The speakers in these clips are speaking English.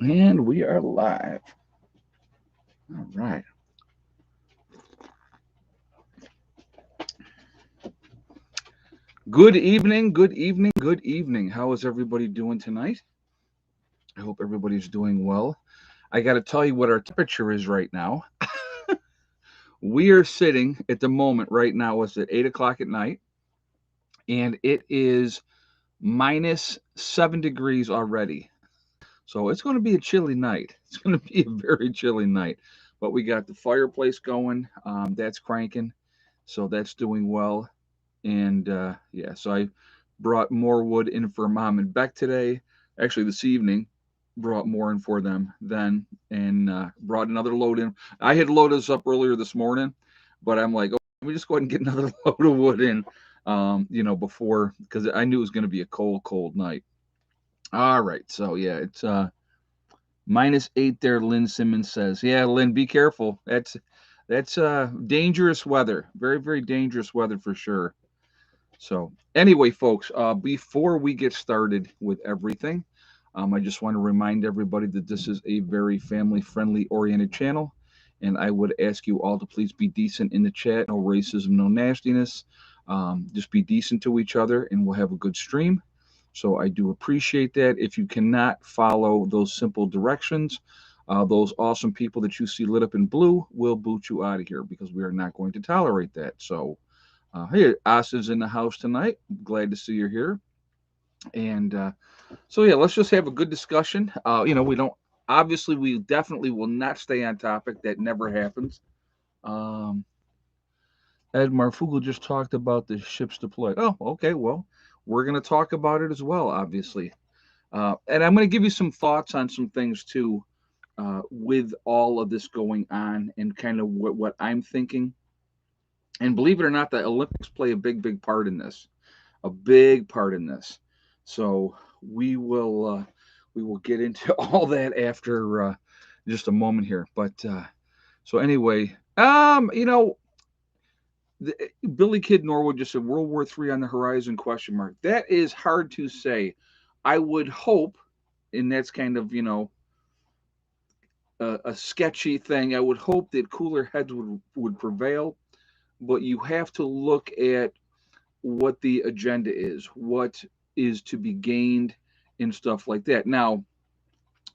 And we are live. All right. Good evening, good evening, good evening. How is everybody doing tonight? I hope everybody's doing well. I got to tell you what our temperature is right now. We are sitting at the moment right now, it's at 8 o'clock at night, and it is -7 degrees already. So it's going to be a chilly night. It's going to be a very chilly night. But we got the fireplace going. That's cranking. So that's doing well. And yeah, so I brought more wood in for Mom and Beck today. Actually, this evening, brought more in for them then, and brought another load in. I had loaded us up earlier this morning, but I'm like, oh, let me just go ahead and get another load of wood in, before, because I knew it was going to be a cold, cold night. All right, so yeah, it's -8 there. Lynn Simmons says, yeah, Lynn, be careful. That's dangerous weather. Very, very dangerous weather for sure. So, anyway, folks, before we get started with everything, I just want to remind everybody that this is a very family friendly oriented channel. And I would ask you all to please be decent in the chat. No racism, no nastiness. Just be decent to each other, and we'll have a good stream. So, I do appreciate that. If you cannot follow those simple directions, those awesome people that you see lit up in blue will boot you out of here because we are not going to tolerate that. So, hey, Asa's in the house tonight. Glad to see you're here. And so, yeah, let's just have a good discussion. We don't, obviously, we definitely will not stay on topic. That never happens. Um, Ed Marfugel just talked about the ships deployed. Oh, okay. Well, we're going to talk about it as well, obviously. And I'm going to give you some thoughts on some things too, with all of this going on and kind of what I'm thinking. And believe it or not, the Olympics play a big, big part in this. A big part in this. So we will uh, we will get into all that after just a moment here. But so anyway, the, Billy Kid Norwood just said World War III on the horizon? Question mark. That is hard to say. I would hope, and that's kind of a sketchy thing. I would hope that cooler heads would prevail, but you have to look at what the agenda is, what is to be gained, and stuff like that. Now,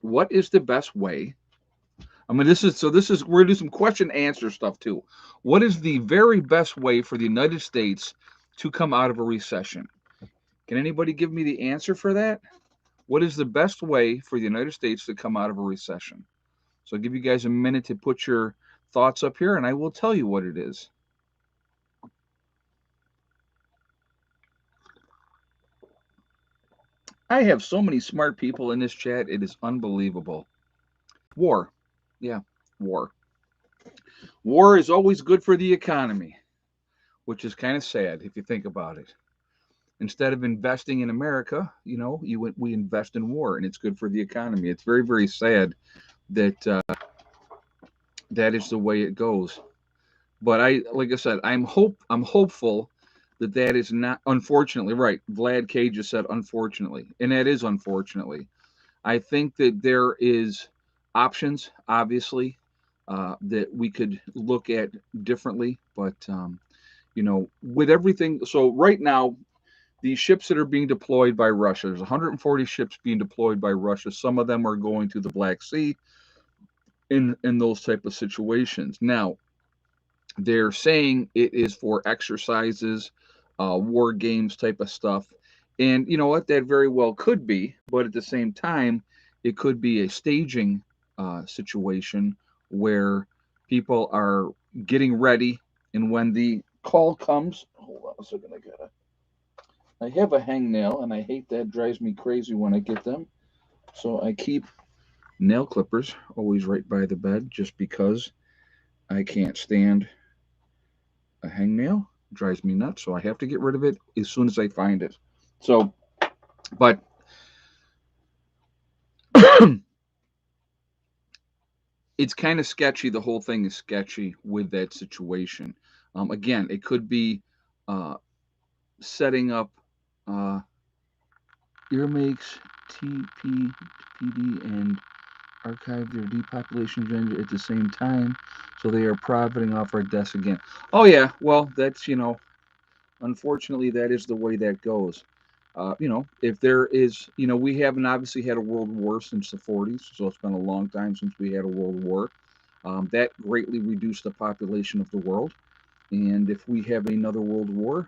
what is the best way? I mean, this is we're gonna do some question answer stuff too. What is the very best way for the United States to come out of a recession? Can anybody give me the answer for that? What is the best way for the United States to come out of a recession? So I'll give you guys a minute to put your thoughts up here, and I will tell you what it is. I have so many smart people in this chat. It is unbelievable. War. Yeah, war. War is always good for the economy, which is kind of sad if you think about it. Instead of investing in America, we invest in war, and it's good for the economy. It's very, very sad that that is the way it goes. But like I said, I'm hopeful that that is not. Unfortunately, right? Vlad K just said unfortunately, and that is unfortunately. I think that there is options, obviously, that we could look at differently. But with everything, so right now, these ships that are being deployed by Russia, there's 140 ships being deployed by Russia. Some of them are going to the Black Sea in those type of situations. Now, they're saying it is for exercises, war games type of stuff. And you know what? That very well could be, but at the same time, it could be a staging situation where people are getting ready, and when the call comes, hold on a second, I have a hangnail, and I hate that drives me crazy when I get them. So I keep nail clippers always right by the bed, just because I can't stand a hangnail. It drives me nuts, so I have to get rid of it as soon as I find it. So, but it's kind of sketchy. The whole thing is sketchy with that situation. Again, it could be uh, setting up uh, earmakes, TPPD, and archive their depopulation agenda at the same time, so they are profiting off our deaths again. Oh yeah, well that's unfortunately that is the way that goes. If there is, we haven't obviously had a world war since the 40s, so it's been a long time since we had a world war. That greatly reduced the population of the world. And if we have another world war,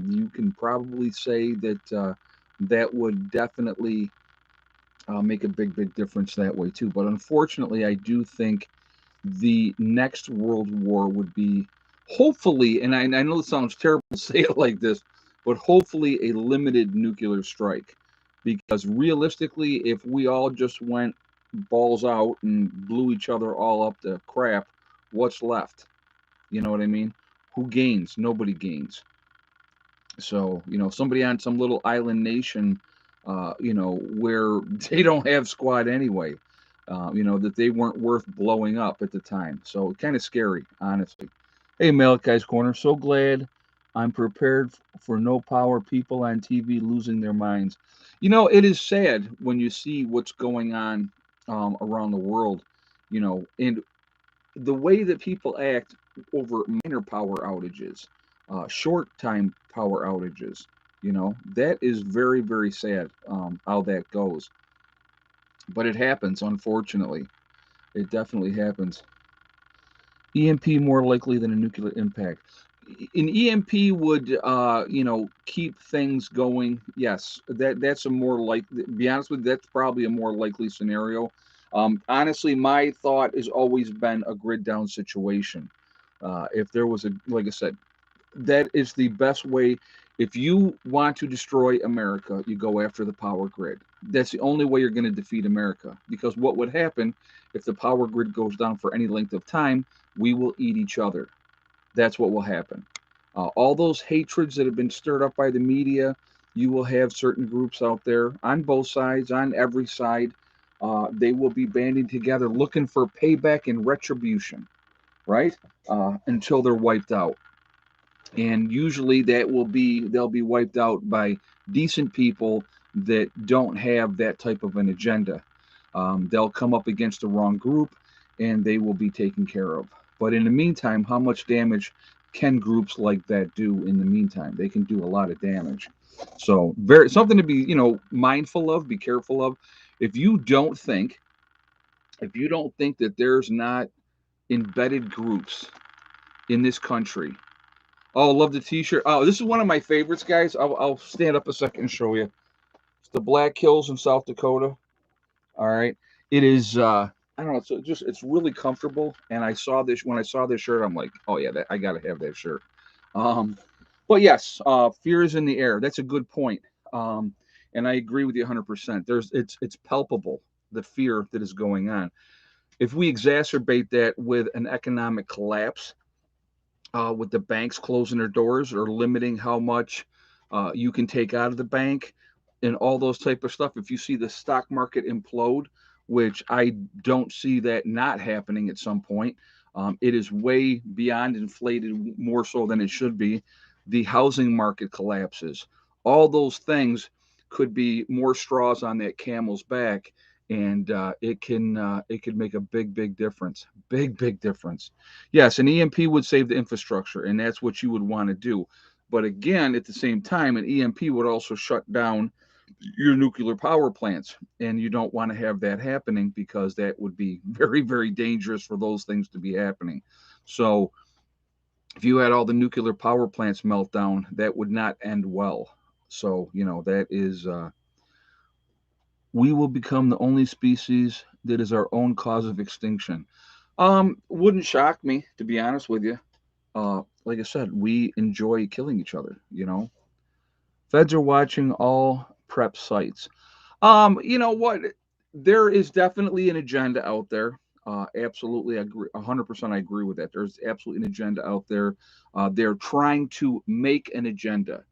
you can probably say that that would definitely make a big, big difference that way too. But unfortunately, I do think the next world war would be hopefully, and I know it sounds terrible to say it like this, but hopefully a limited nuclear strike. Because realistically, if we all just went balls out and blew each other all up to crap, what's left? You know what I mean? Who gains? Nobody gains. So, somebody on some little island nation, where they don't have squad anyway, that they weren't worth blowing up at the time. So, kind of scary, honestly. Hey, Malachi's Corner. So glad I'm prepared for no power people on TV losing their minds. It is sad when you see what's going on around the world, and the way that people act over minor power outages, short time power outages, that is very, very sad how that goes. But it happens, unfortunately. It definitely happens. EMP more likely than a nuclear impact. An EMP would, keep things going. Yes, that's a more like. Be honest with you, that's probably a more likely scenario. Honestly, my thought has always been a grid down situation. If there was like I said, that is the best way. If you want to destroy America, you go after the power grid. That's the only way you're going to defeat America. Because what would happen if the power grid goes down for any length of time? We will eat each other. That's what will happen. All those hatreds that have been stirred up by the media, you will have certain groups out there on both sides, on every side. They will be banding together looking for payback and retribution, right? Until they're wiped out. And usually they'll be wiped out by decent people that don't have that type of an agenda. They'll come up against the wrong group and they will be taken care of. But in the meantime, how much damage can groups like that do in the meantime? They can do a lot of damage. So very something to be, mindful of, be careful of. If you don't think if you don't think that there's not embedded groups in this country. Oh, love the T-shirt. Oh, this is one of my favorites, guys. I'll stand up a second and show you. It's the Black Hills in South Dakota. All right, it is. I don't know. It's really comfortable. And I saw this when I saw this shirt. I'm like, oh yeah, I gotta have that shirt. Um, but yes, fear is in the air. That's a good point. Um, and I agree with you 100%. It's palpable, the fear that is going on. If we exacerbate that with an economic collapse, with the banks closing their doors or limiting how much you can take out of the bank and all those type of stuff. If you see the stock market implode, which I don't see that not happening at some point, it is way beyond inflated, more so than it should be. The housing market collapses. All those things could be more straws on that camel's back, and it could make a big, big difference. Big, big difference. Yes, an EMP would save the infrastructure, and that's what you would want to do. But again, at the same time, an EMP would also shut down your nuclear power plants, and you don't want to have that happening because that would be very, very dangerous for those things to be happening. So, if you had all the nuclear power plants melt down, that would not end well. So, that is, we will become the only species that is our own cause of extinction. Wouldn't shock me, to be honest with you. Like I said, we enjoy killing each other. Feds are watching all prep sites. You know what? There is definitely an agenda out there. Absolutely, I agree. 100%, I agree with that. There's absolutely an agenda out there. They're trying to make an agenda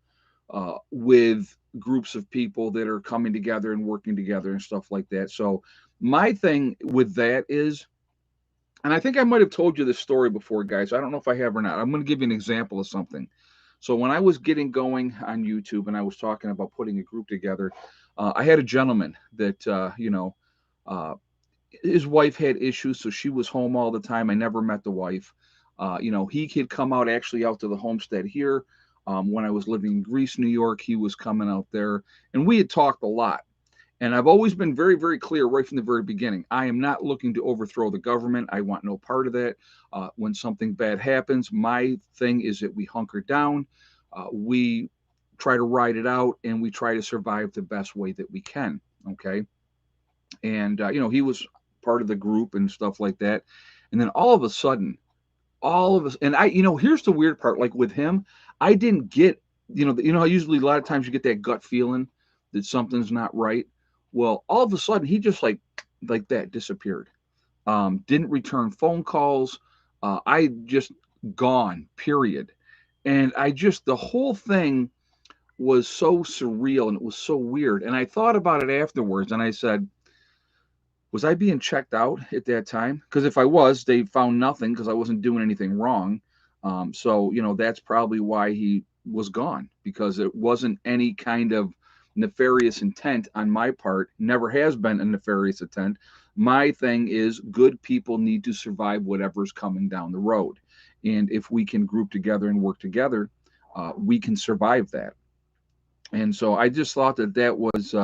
with groups of people that are coming together and working together and stuff like that. So my thing with that is, and I think I might have told you this story before, guys. I don't know if I have or not. I'm going to give you an example of something. So when I was getting going on YouTube and I was talking about putting a group together, I had a gentleman that uh, his wife had issues, so she was home all the time. I never met the wife. He could come out actually out to the homestead here. When I was living in Greece, New York, he was coming out there, and we had talked a lot. And I've always been very, very clear right from the very beginning. I am not looking to overthrow the government. I want no part of that. When something bad happens, my thing is that we hunker down, we try to ride it out, and we try to survive the best way that we can. Okay. And, he was part of the group and stuff like that. And then all of a sudden, all of us, and here's the weird part. Like with him, I didn't get, how usually a lot of times you get that gut feeling that something's not right. Well, all of a sudden he just like that disappeared. Didn't return phone calls. I just gone, period. And the whole thing was so surreal and it was so weird. And I thought about it afterwards and I said, was I being checked out at that time? Because if I was, they found nothing because I wasn't doing anything wrong. So, that's probably why he was gone because it wasn't any kind of nefarious intent on my part. Never has been a nefarious intent. My thing is good people need to survive whatever's coming down the road. And if we can group together and work together, we can survive that. And so I just thought that was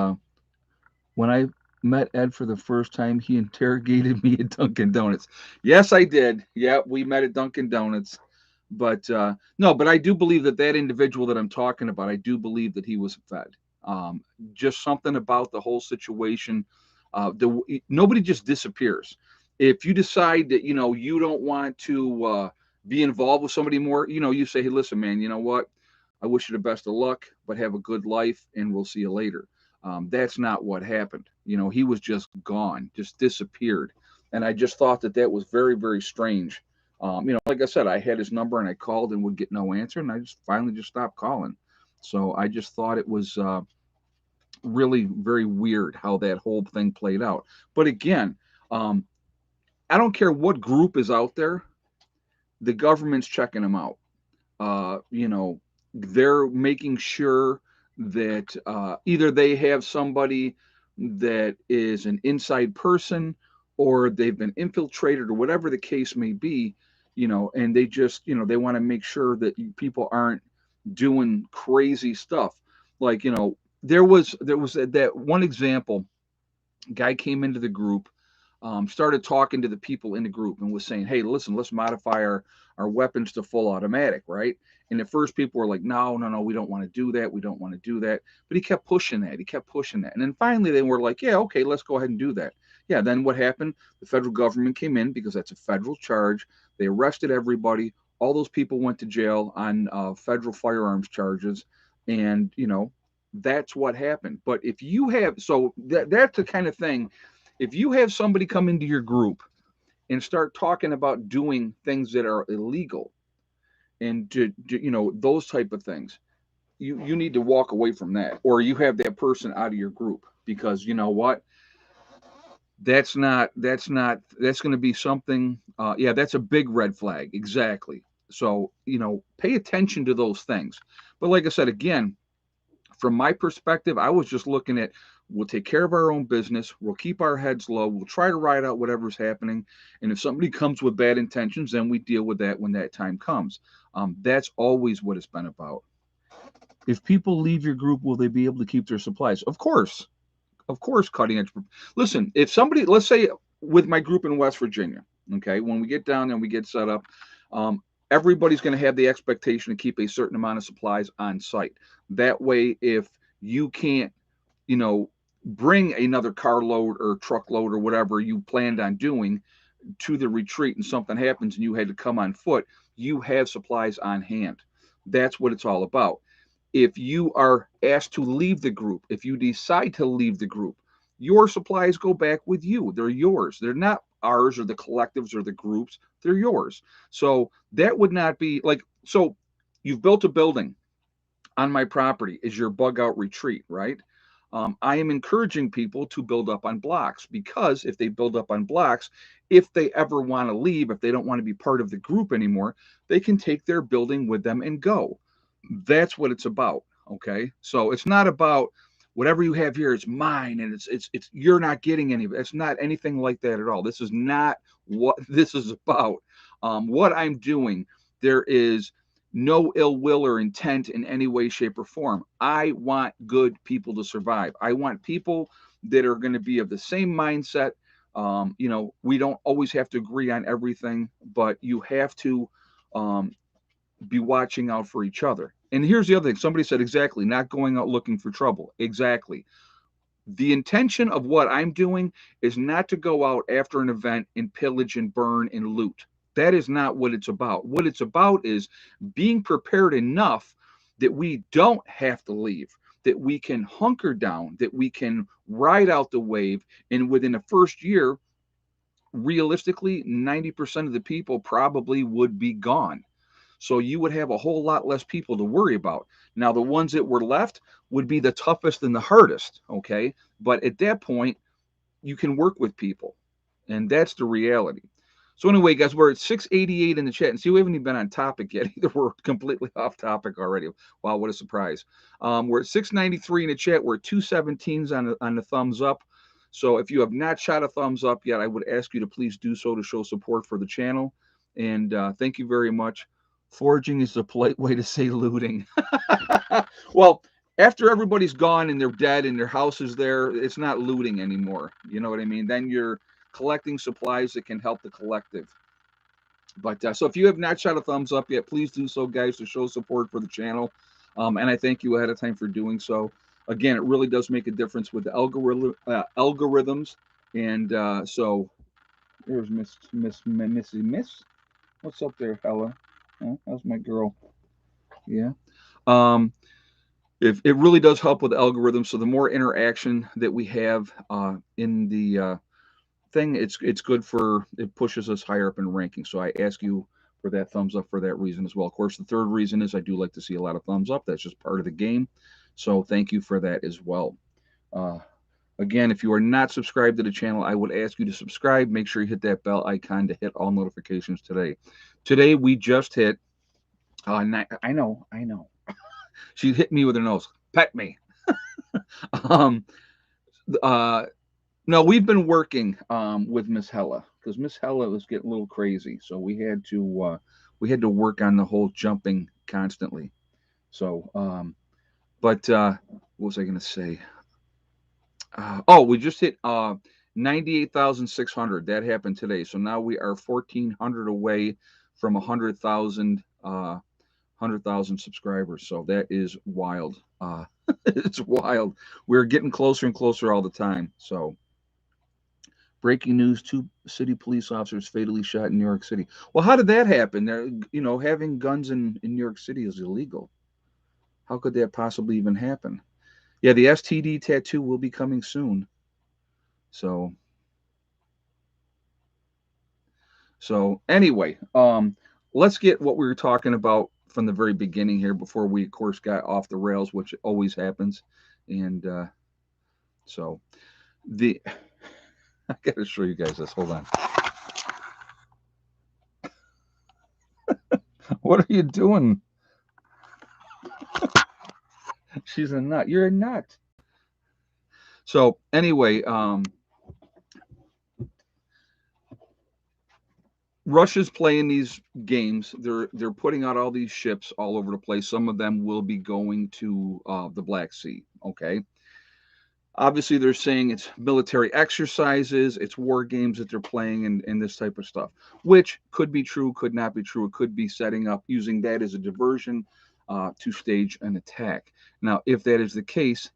when I met Ed for the first time, he interrogated me at Dunkin' Donuts. Yes, I did. Yeah, we met at Dunkin' Donuts. But no, but I do believe that individual that I'm talking about, I do believe that he was fed. Just something about the whole situation. Nobody just disappears. If you decide that you don't want to be involved with somebody more, you say, hey, listen, man, you know what? I wish you the best of luck, but have a good life, and we'll see you later. That's not what happened. He was just gone, just disappeared. And I just thought that was very, very strange. Like I said, I had his number and I called and would get no answer, and I just finally just stopped calling. So I just thought it was really very weird how that whole thing played out. But again, um, I don't care what group is out there, the government's checking them out. uh, you know, they're making sure that either they have somebody that is an inside person or they've been infiltrated or whatever the case may be, and they just, they want to make sure that people aren't doing crazy stuff. Like, there was that one example. Guy came into the group, started talking to the people in the group and was saying, hey, listen, let's modify our weapons to full automatic, right? And at first people were like, no, no, no, we don't want to do that. We don't want to do that. But he kept pushing that. He kept pushing that. And then finally they were like, yeah, okay, let's go ahead and do that. Yeah, then what happened? The federal government came in because that's a federal charge. They arrested everybody. All those people went to jail on federal firearms charges. And, that's what happened. But if you have, so that's the kind of thing, if you have somebody come into your group and start talking about doing things that are illegal and those type of things, you need to walk away from that, or you have that person out of your group, because you know what, that's going to be something. Yeah, that's a big red flag, exactly. So pay attention to those things. But like I said, again, from my perspective, I was just looking at, we'll take care of our own business. We'll keep our heads low. We'll try to ride out whatever's happening. And if somebody comes with bad intentions, then we deal with that when that time comes. That's always what it's been about. If people leave your group, will they be able to keep their supplies? Of course, cutting edge. Listen, if somebody, let's say with my group in West Virginia, okay, when we get down there and we get set up, everybody's going to have the expectation to keep a certain amount of supplies on site. That way, if you can't, bring another carload or truckload or whatever you planned on doing to the retreat and something happens and you had to come on foot, you have supplies on hand. That's what it's all about. If you are asked to leave the group, if you decide to leave the group, your supplies go back with you. They're yours. They're not ours or the collectives or the groups. They're yours. So that would not be like, so you've built a building on my property is your bug out retreat, right? I am encouraging people to build up on blocks, because if they build up on blocks, if they ever want to leave, if they don't want to be part of the group anymore, they can take their building with them and go. That's what it's about. Okay. So it's not about, whatever you have here is mine, and it's you're not getting any. It's not anything like that at all. This is not what this is about. What I'm doing, there is no ill will or intent in any way, shape, or form. I want good people to survive. I want people that are going to be of the same mindset. We don't always have to agree on everything, but you have to um, be watching out for each other. And here's the other thing. Somebody said exactly, not going out looking for trouble. Exactly. The intention of what I'm doing is not to go out after an event and pillage and burn and loot. That is not what it's about. What it's about is being prepared enough that we don't have to leave, that we can hunker down, that we can ride out the wave. And within the first year, realistically, 90% of the people probably would be gone. So you would have a whole lot less people to worry about. Now, the ones that were left would be the toughest and the hardest, okay? But at that point, you can work with people, and that's the reality. So anyway, guys, we're at 688 in the chat, and see, we haven't even been on topic yet. Either we're completely off topic already. Wow, what a surprise! We're at 693 in the chat. We're at 217s on the thumbs up. So if you have not shot a thumbs up yet, I would ask you to please do so to show support for the channel. And thank you very much. Foraging is a polite way to say looting. Well, after everybody's gone and they're dead and their house is there, it's not looting anymore. You know what I mean? Then you're collecting supplies that can help the collective. But so if you have not shot a thumbs up yet, please do so, guys, to show support for the channel. And I thank you ahead of time for doing so. Again, it really does make a difference with the algorithms. And so there's Miss. What's up there, Hella? Oh, how's my girl? Yeah. Um, if it really does help with the algorithm, so the more interaction that we have in the thing, it's good for, it pushes us higher up in ranking. So I ask you for that thumbs up for that reason as well. Of course, the third reason is I do like to see a lot of thumbs up. That's just part of the game. So thank you for that as well. Again, if you are not subscribed to the channel, I would ask you to subscribe. Make sure you hit that bell icon to hit all notifications today. Today we just hit. I know. She hit me with her nose. Pet me. um, no, we've been working with Miss Hella because Miss Hella was getting a little crazy, so we had to work on the whole jumping constantly. So, but what was I going to say? We just hit 98,600. That happened today. So now we are 1,400 away from 100,000 subscribers. So that is wild. It's wild. We're getting closer and closer all the time. So breaking news: 2 city police officers fatally shot in New York City. Well, how did that happen? Having guns in New York City is illegal. How could that possibly even happen? Yeah, the STD tattoo will be coming soon. So anyway, let's get what we were talking about from the very beginning here before we, of course, got off the rails, which always happens. And so the I got to show you guys this. Hold on. What are you doing? She's a nut. You're a nut. So anyway, Russia's playing these games. They're putting out all these ships all over the place. Some of them will be going to the Black Sea. Okay. Obviously, they're saying it's military exercises, it's war games that they're playing, and this type of stuff, which could be true, could not be true. It could be setting up, using that as a diversion to stage an attack. Now, if that is the case,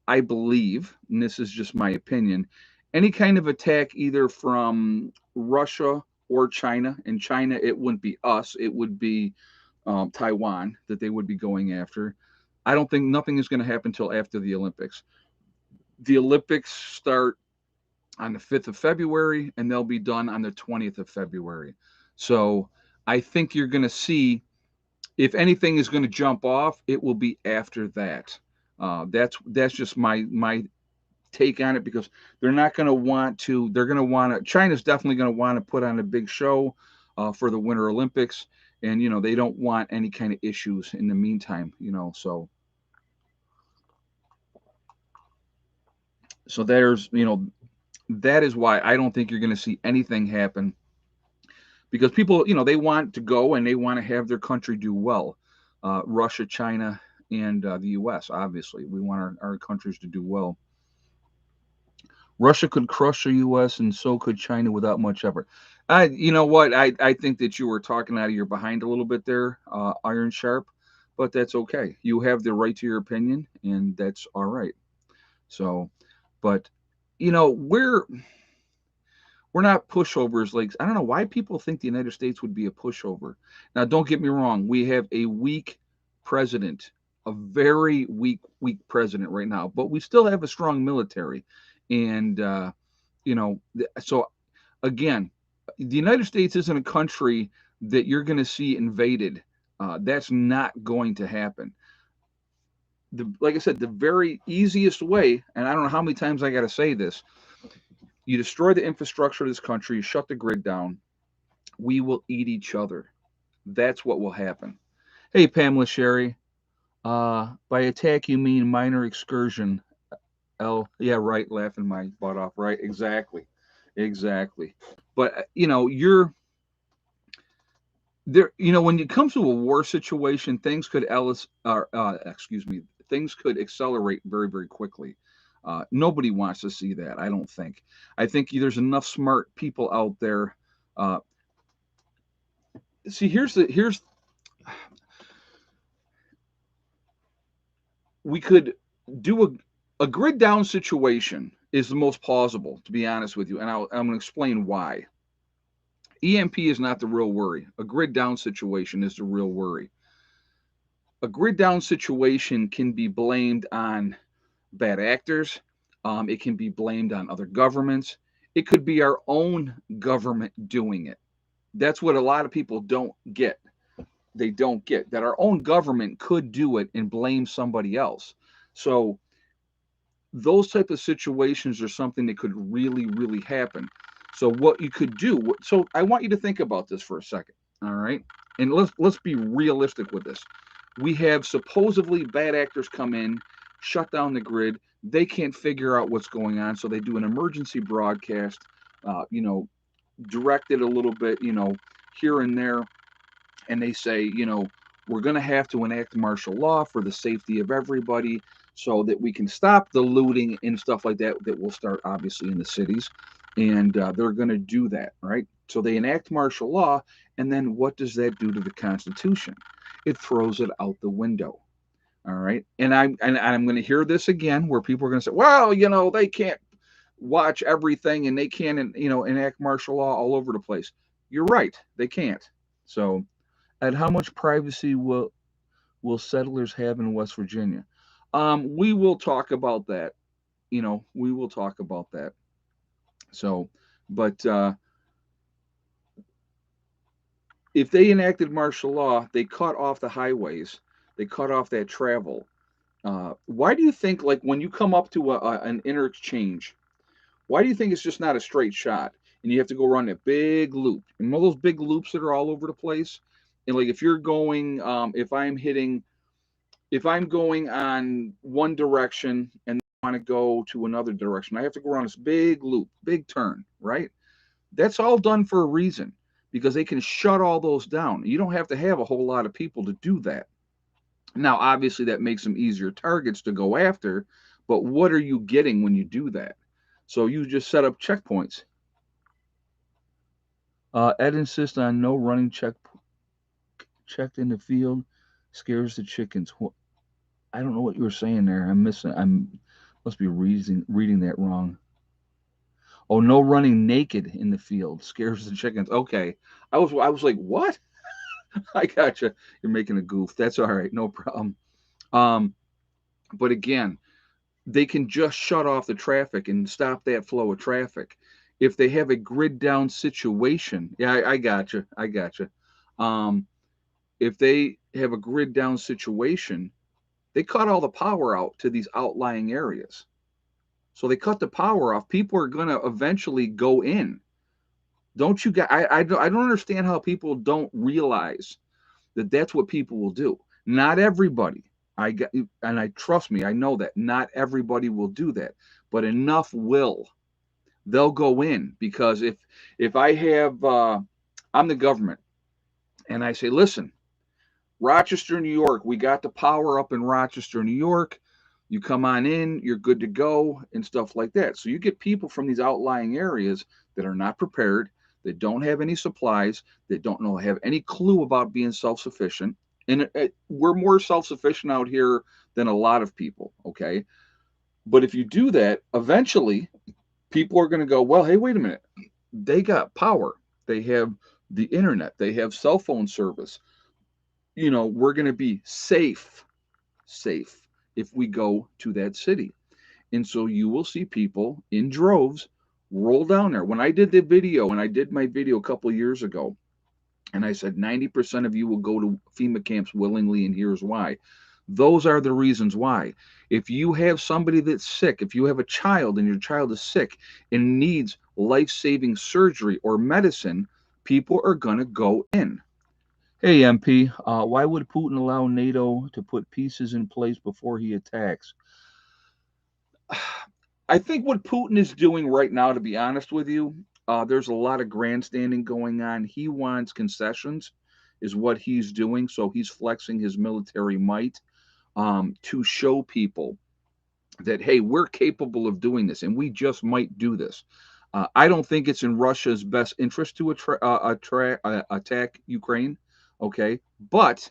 I believe, and this is just my opinion, any kind of attack either from Russia or China, and China, it wouldn't be us, it would be Taiwan that they would be going after. I don't think nothing is going to happen until after the Olympics. The Olympics start on the 5th of February and they'll be done on the 20th of February. So I think you're going to see, if anything is going to jump off, it will be after that. That's just my take on it, because they're not going to want to, China's definitely going to want to put on a big show for the Winter Olympics. And, they don't want any kind of issues in the meantime, so. So that is why I don't think you're going to see anything happen, because people, they want to go and they want to have their country do well. Russia, China, and the U.S. Obviously, we want our countries to do well. Russia could crush the U.S. and so could China without much effort. You know what? I think that you were talking out of your behind a little bit there, Iron Sharp, but that's okay. You have the right to your opinion, and that's all right. So, but you know, we're not pushovers. Like, I don't know why people think the United States would be a pushover. Now, don't get me wrong. We have a weak president, a very weak president right now, but we still have a strong military. And, so again, the United States isn't a country that you're going to see invaded. That's not going to happen. Like I said, the very easiest way, and I don't know how many times I got to say this, you destroy the infrastructure of this country, you shut the grid down, we will eat each other. That's what will happen. Hey, Pamela Sherry. By attack, you mean minor excursion. Yeah, right. Laughing my butt off. Right. Exactly. Exactly. But, you're there. When it comes to a war situation, things could, excuse me, things could accelerate very, very quickly. Nobody wants to see that. I don't think. I think there's enough smart people out there. Uh, See, here's we could do a grid down situation is the most plausible, to be honest with you, and I'm going to explain why. EMP is not the real worry. A grid down situation is the real worry. A grid down situation can be blamed on bad actors. It can be blamed on other governments. It could be our own government doing it. That's what a lot of people don't get. They don't get that our own government could do it and blame somebody else. So those type of situations are something that could really, really happen. So what you could do, so I want you to think about this for a second, all right? And let's be realistic with this. We have supposedly bad actors come in, shut down the grid. They can't figure out what's going on, so they do an emergency broadcast, uh, you know, direct it a little bit, here and there, and they say, we're going to have to enact martial law for the safety of everybody so that we can stop the looting and stuff like that that will start obviously in the cities. And they're going to do that, right? So they enact martial law, and then what does that do to the Constitution? It throws it out the window. All right, and I'm going to hear this again, where people are going to say, well, they can't watch everything, and they can't, enact martial law all over the place. You're right, they can't. So, and how much privacy will settlers have in West Virginia? We will talk about that. We will talk about that. So, but if they enacted martial law, they cut off the highways, they cut off that travel. Why do you think, like, when you come up to an interchange, why do you think it's just not a straight shot and you have to go around that big loop? And all those big loops that are all over the place. And like, if you're going, if I'm going on one direction and I want to go to another direction, I have to go around this big loop, big turn, right? That's all done for a reason, because they can shut all those down. You don't have to have a whole lot of people to do that. Now, obviously, that makes them easier targets to go after, but what are you getting when you do that? So you just set up checkpoints. Ed insists on no running checked in the field, scares the chickens. I don't know what you were saying there. I'm missing. I'm must be reading that wrong. Oh, no running naked in the field scares the chickens. Okay, I was like, what? I gotcha. You're making a goof. That's all right. No problem. Um, but again, they can just shut off the traffic and stop that flow of traffic. If they have a grid down situation, yeah, I gotcha. I gotcha. Um, if they have a grid down situation, they cut all the power out to these outlying areas. So they cut the power off. People are going to eventually go in. Don't you get? I don't understand how people don't realize that that's what people will do. Not everybody. I trust me. I know that not everybody will do that, but enough will. They'll go in because if I have I'm the government and I say, listen, Rochester, New York, we got the power up in Rochester, New York. You come on in, you're good to go, and stuff like that. So you get people from these outlying areas that are not prepared, that don't have any supplies, that don't know have any clue about being self-sufficient. And we're more self-sufficient out here than a lot of people. Okay, but if you do that, eventually people are going to go, well, hey, wait a minute. They got power. They have the internet. They have cell phone service. We're going to be safe if we go to that city. And so you will see people in droves roll down there. When I did the video, and I did my video a couple of years ago, and I said 90% of you will go to FEMA camps willingly, and here's why. Those are the reasons why. If you have somebody that's sick, if you have a child and your child is sick and needs life saving surgery or medicine, people are going to go in. Hey, MP, why would Putin allow NATO to put pieces in place before he attacks? I think what Putin is doing right now, to be honest with you, there's a lot of grandstanding going on. He wants concessions, is what he's doing. So he's flexing his military might to show people that, hey, we're capable of doing this and we just might do this. I don't think it's in Russia's best interest to attack Ukraine. Okay. But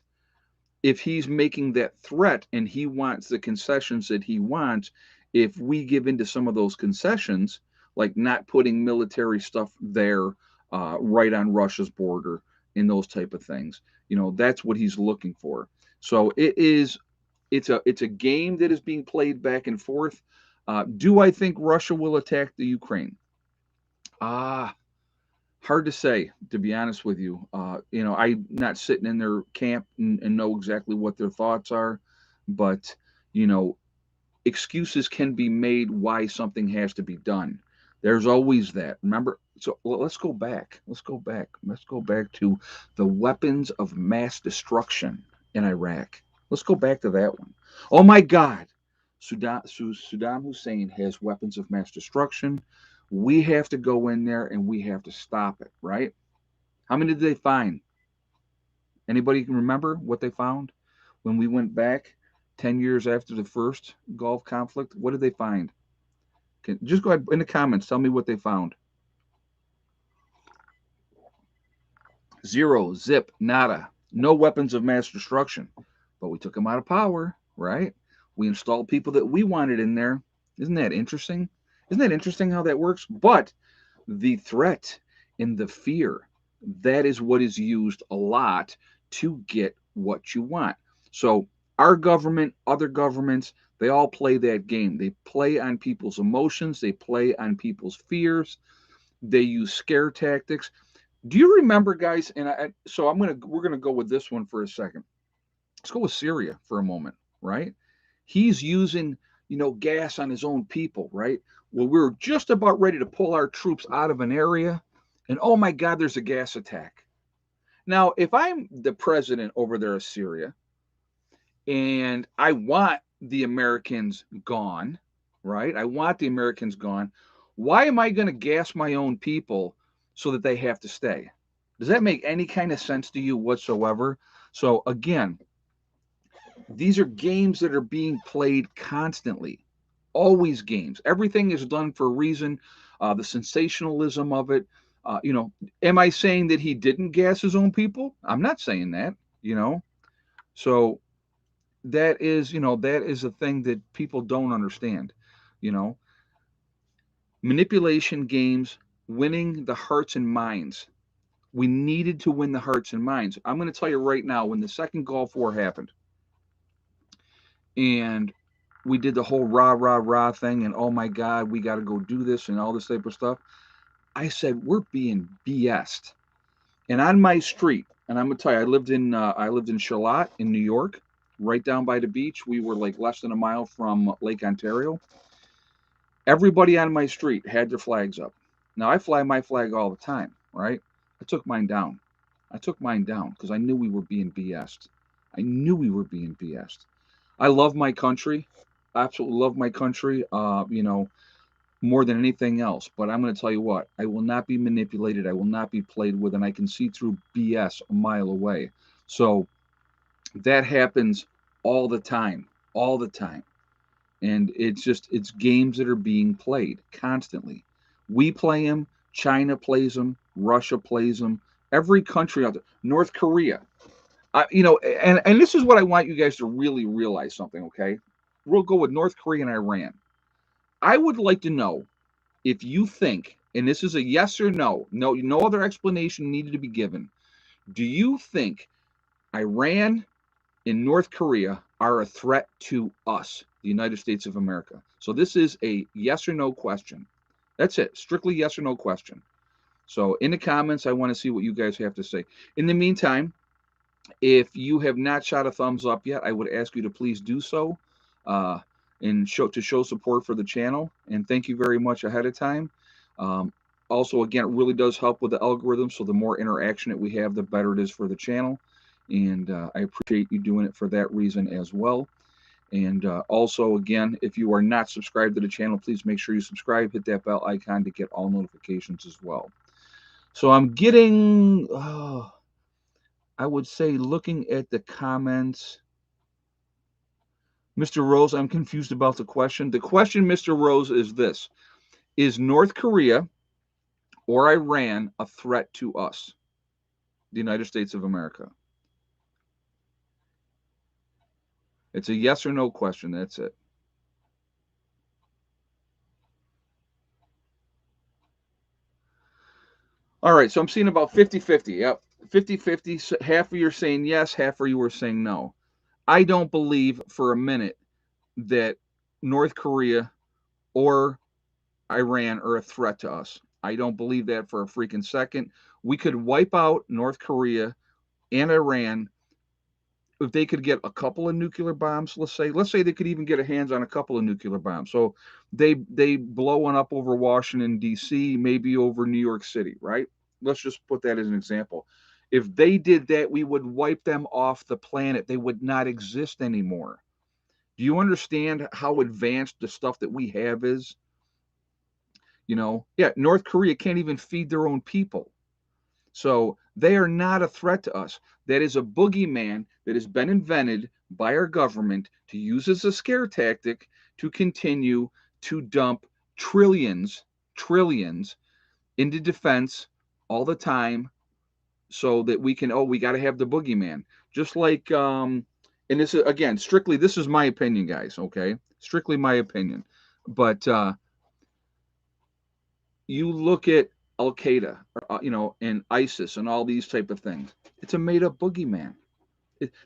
if he's making that threat and he wants the concessions that he wants, if we give into some of those concessions, like not putting military stuff there right on Russia's border and those type of things, that's what he's looking for. So it's a game that is being played back and forth. Do I think Russia will attack the Ukraine? Hard to say, to be honest with you. I'm not sitting in their camp and know exactly what their thoughts are, but you know, excuses can be made why something has to be done. There's always that. Remember? So let's go back. Let's go back. Let's go back to the weapons of mass destruction in Iraq. Let's go back to that one. Oh my God. Saddam Hussein has weapons of mass destruction. We have to go in there and we have to stop it, right? How many did they find? Anybody can remember what they found when we went back 10 years after the first Gulf conflict? What did they find? Just go ahead in the comments. Tell me what they found. Zero, zip, nada. No weapons of mass destruction. But we took them out of power, right? We installed people that we wanted in there. Isn't that interesting? Isn't that interesting how that works? But the threat and the fear, that is what is used a lot to get what you want. So our government, other governments, they all play that game. They play on people's emotions. They play on people's fears. They use scare tactics. Do you remember, guys? And so we're gonna go with this one for a second. Let's go with Syria for a moment, right? He's using, gas on his own people, right? Well, we were just about ready to pull our troops out of an area, and oh my God, there's a gas attack. Now, if I'm the president over there of Syria, and I want the Americans gone, right? I want the Americans gone. Why am I going to gas my own people so that they have to stay? Does that make any kind of sense to you whatsoever? So again, these are games that are being played constantly. Always games. Everything is done for a reason. The sensationalism of it. Am I saying that he didn't gas his own people? I'm not saying that. So that is a thing that people don't understand. Manipulation games, winning the hearts and minds. We needed to win the hearts and minds. I'm going to tell you right now, when the second Gulf War happened, and we did the whole rah rah rah thing, and oh my God, we got to go do this and all this type of stuff. I said we're being BS'd. And on my street, and I'm gonna tell you, I lived in Charlotte in New York, right down by the beach. We were like less than a mile from Lake Ontario. Everybody on my street had their flags up. Now I fly my flag all the time, right? I took mine down. Because I knew we were being BS'd. I knew we were being BS'd. I love my country. absolutely love my country, more than anything else. But I'm going to tell you what, I will not be manipulated. I will not be played with, and I can see through BS a mile away. So that happens all the time, all the time. And it's games that are being played constantly. We play them, China plays them, Russia plays them, every country out there, North Korea. And this is what I want you guys to really realize something, okay? We'll go with North Korea and Iran. I would like to know if you think, and this is a yes or no, no other explanation needed to be given. Do you think Iran and North Korea are a threat to us, the United States of America? So this is a yes or no question. That's it. Strictly yes or no question. So in the comments, I want to see what you guys have to say. In the meantime, if you have not shot a thumbs up yet, I would ask you to please do so, uh, and show support for the channel. And thank you very much ahead of time. Um, Also, again, it really does help with the algorithm. So the more interaction that we have, the better it is for the channel. And I appreciate you doing it for that reason as well. And also, again, if you are not subscribed to the channel, please make sure you subscribe, hit that bell icon to get all notifications as well. So I'm getting, I would say, looking at the comments, Mr. Rose, I'm confused about the question. The question, Mr. Rose, is this: is North Korea or Iran a threat to us, the United States of America? It's a yes or no question. That's it. All right, so I'm seeing about 50-50. Yep, 50-50. Half of you are saying yes, half of you are saying no. I don't believe for a minute that North Korea or Iran are a threat to us. I don't believe that for a freaking second. We could wipe out North Korea and Iran if they could get a couple of nuclear bombs. Let's say they could even get a hands on a couple of nuclear bombs. So they blow one up over Washington D.C., maybe over New York City, right? Let's just put that as an example. If they did that, we would wipe them off the planet. They would not exist anymore. Do you understand how advanced the stuff that we have is? Yeah, North Korea can't even feed their own people. So they are not a threat to us. That is a boogeyman that has been invented by our government to use as a scare tactic to continue to dump trillions into defense all the time, so that we got to have the boogeyman. Just like, and this is, again, strictly, this is my opinion, guys, okay? Strictly my opinion. But you look at Al Qaeda, and ISIS and all these type of things. It's a made up boogeyman.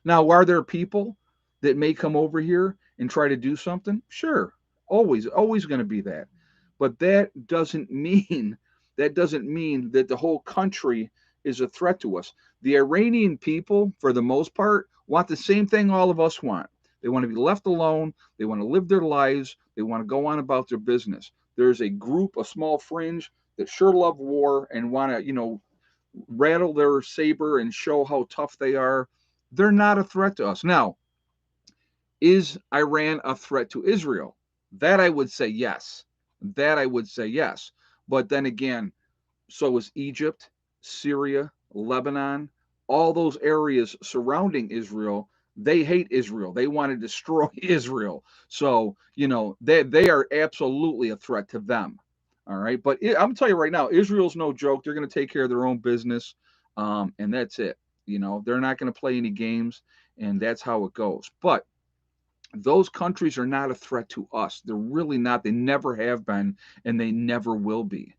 Now, are there people that may come over here and try to do something? Sure, always going to be that. But that doesn't mean that the whole country is a threat to us. The Iranian people, for the most part, want the same thing all of us want. They want to be left alone. They want to live their lives. They want to go on about their business. There's a group, a small fringe, that sure love war and want to, rattle their saber and show how tough they are. They're not a threat to us. Now, is Iran a threat to Israel? That I would say yes. But then again, so is Egypt, Syria, Lebanon, all those areas surrounding Israel. They hate Israel. They want to destroy Israel. So, they are absolutely a threat to them. All right. But I'm going to tell you right now, Israel's no joke. They're going to take care of their own business. And that's it. They're not going to play any games. And that's how it goes. But those countries are not a threat to us. They're really not. They never have been, and they never will be.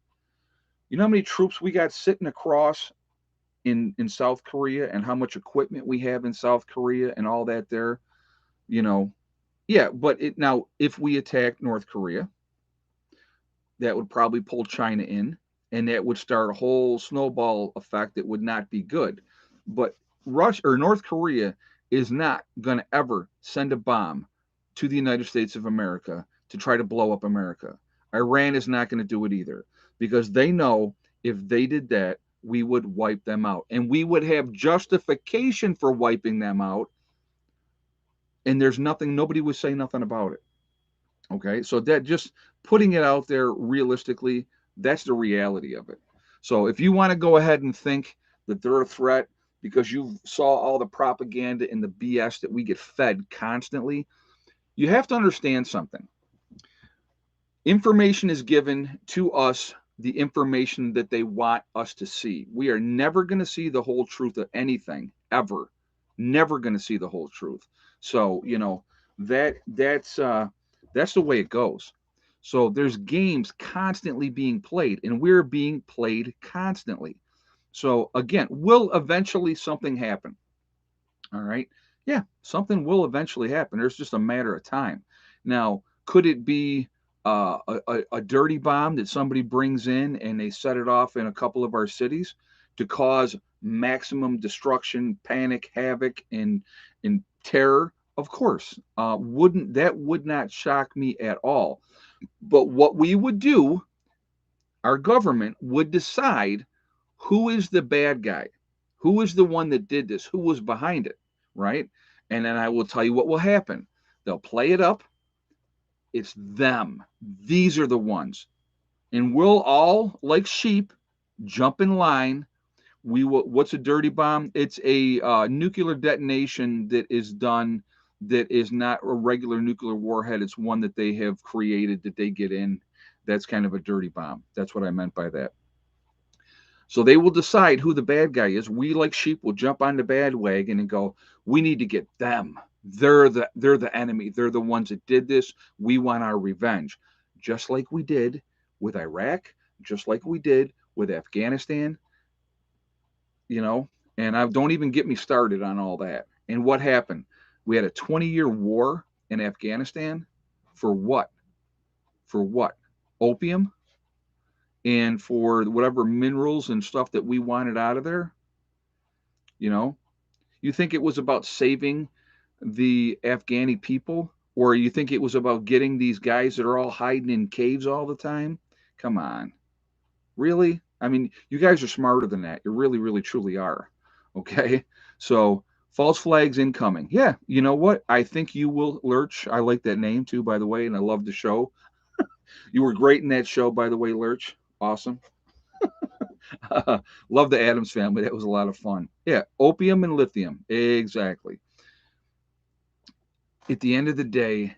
You know how many troops we got sitting across in South Korea, and how much equipment we have in South Korea and all that there? Yeah, but now if we attack North Korea, that would probably pull China in, and that would start a whole snowball effect that would not be good. But Russia or North Korea is not going to ever send a bomb to the United States of America to try to blow up America. Iran is not going to do it either, because they know if they did that, we would wipe them out, and we would have justification for wiping them out. And nobody would say nothing about it. Okay, so that just putting it out there realistically, that's the reality of it. So if you want to go ahead and think that they're a threat because you saw all the propaganda and the BS that we get fed constantly, you have to understand something. Information is given to us, the information that they want us to see. We are never going to see the whole truth of anything ever. Never going to see the whole truth. So, that's the way it goes. So there's games constantly being played, and we're being played constantly. So again, will eventually something happen? All right. Yeah, something will eventually happen. There's just a matter of time. Now, could it be a dirty bomb that somebody brings in and they set it off in a couple of our cities to cause maximum destruction, panic, havoc, and terror? Of course, would not shock me at all. But what we would do, our government would decide who is the bad guy, who is the one that did this, who was behind it, right? And then I will tell you what will happen. They'll play it up. It's them. These are the ones. And we'll all, like sheep, jump in line. We will. What's a dirty bomb? It's a nuclear detonation that is done that is not a regular nuclear warhead. It's one that they have created that they get in. That's kind of a dirty bomb. That's what I meant by that. So they will decide who the bad guy is. We, like sheep, will jump on the bandwagon and go, we need to get them. They're the enemy. They're the ones that did this. We want our revenge. Just like we did with Iraq, just like we did with Afghanistan, you know, and I don't even get me started on all that. And what happened? We had a 20-year war in Afghanistan for what? For what? Opium and for whatever minerals and stuff that we wanted out of there, you know? You think it was about saving the Afghani people, or you think it was about getting these guys that are all hiding in caves all the time? Come on. Really? I mean, you guys are smarter than that. You really, really, truly are. Okay? So, false flags incoming. Yeah, you know what? I think you will, Lurch. I like that name too, by the way, and I love the show. You were great in that show, by the way, Lurch. Awesome. Love the Adams Family. That was a lot of fun. Yeah, opium and lithium. Exactly. At the end of the day,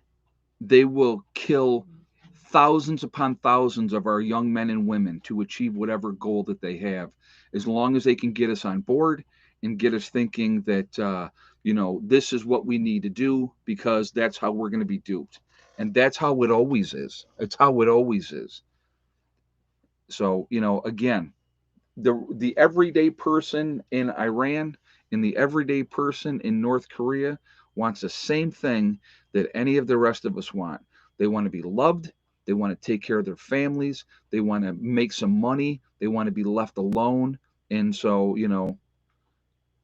they will kill thousands upon thousands of our young men and women to achieve whatever goal that they have, as long as they can get us on board and get us thinking that, this is what we need to do because that's how we're going to be duped. And that's how it always is. It's how it always is. So, again, the everyday person in Iran and the everyday person in North Korea wants the same thing that any of the rest of us want. They want to be loved. They want to take care of their families. They want to make some money. They want to be left alone. And so,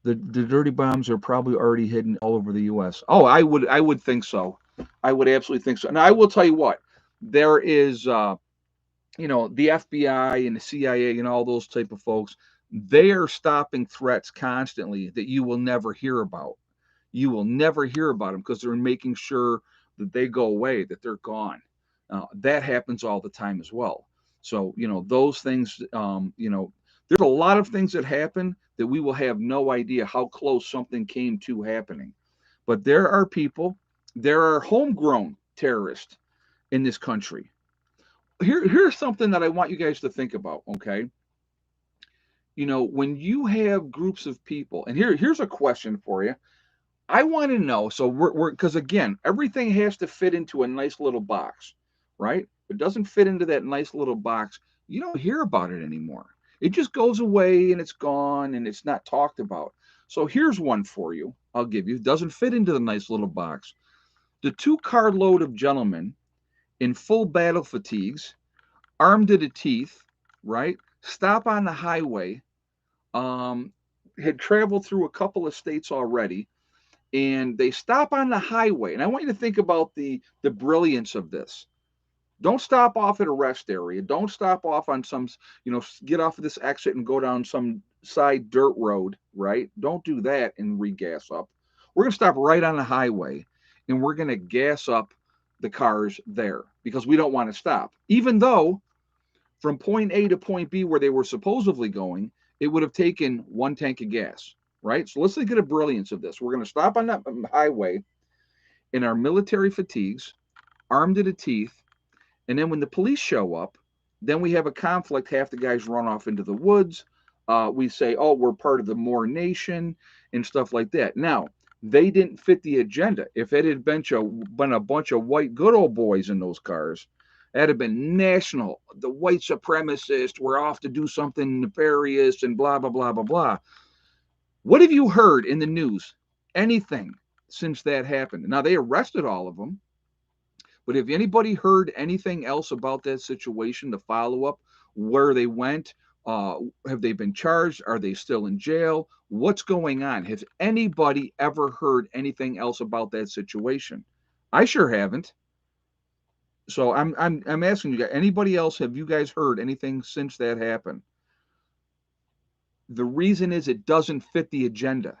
the dirty bombs are probably already hidden all over the U.S. Oh, I would think so. I would absolutely think so. Now, I will tell you what. There is the FBI and the CIA and all those type of folks, they are stopping threats constantly that you will never hear about. You will never hear about them because they're making sure that they go away, that they're gone. That happens all the time as well. So, those things, there's a lot of things that happen that we will have no idea how close something came to happening. But there are homegrown terrorists in this country. Here's something that I want you guys to think about, okay? When you have groups of people, and here's a question for you. I want to know, so we're because again, everything has to fit into a nice little box, right? If it doesn't fit into that nice little box, you don't hear about it anymore. It just goes away and it's gone and it's not talked about. So here's one for you. I'll give you. It doesn't fit into the nice little box. The two-car load of gentlemen in full battle fatigues, armed to the teeth, right? Stop on the highway. Um, had traveled through a couple of states already, and they stop on the highway. And I want you to think about the brilliance of this. Don't stop off at a rest area. Don't stop off on some, get off of this exit and go down some side dirt road, right? Don't do that and regas up. We're going to stop right on the highway and we're going to gas up the cars there because we don't want to stop. Even though from point A to point B where they were supposedly going, it would have taken one tank of gas, right? So let's look at the brilliance of this. We're going to stop on that highway in our military fatigues, armed to the teeth, and then when the police show up, then we have a conflict. Half the guys run off into the woods. We say, oh, we're part of the Moor Nation and stuff like that. Now, they didn't fit the agenda. If it had been a bunch of white good old boys in those cars, that'd have been national. The white supremacists were off to do something nefarious and blah, blah, blah, blah, blah. What have you heard in the news? Anything since that happened? Now, they arrested all of them. But if anybody heard anything else about that situation, the follow up, where they went, have they been charged? Are they still in jail? What's going on? Has anybody ever heard anything else about that situation? I sure haven't. So I'm asking you guys, anybody else, have you guys heard anything since that happened? The reason is it doesn't fit the agenda.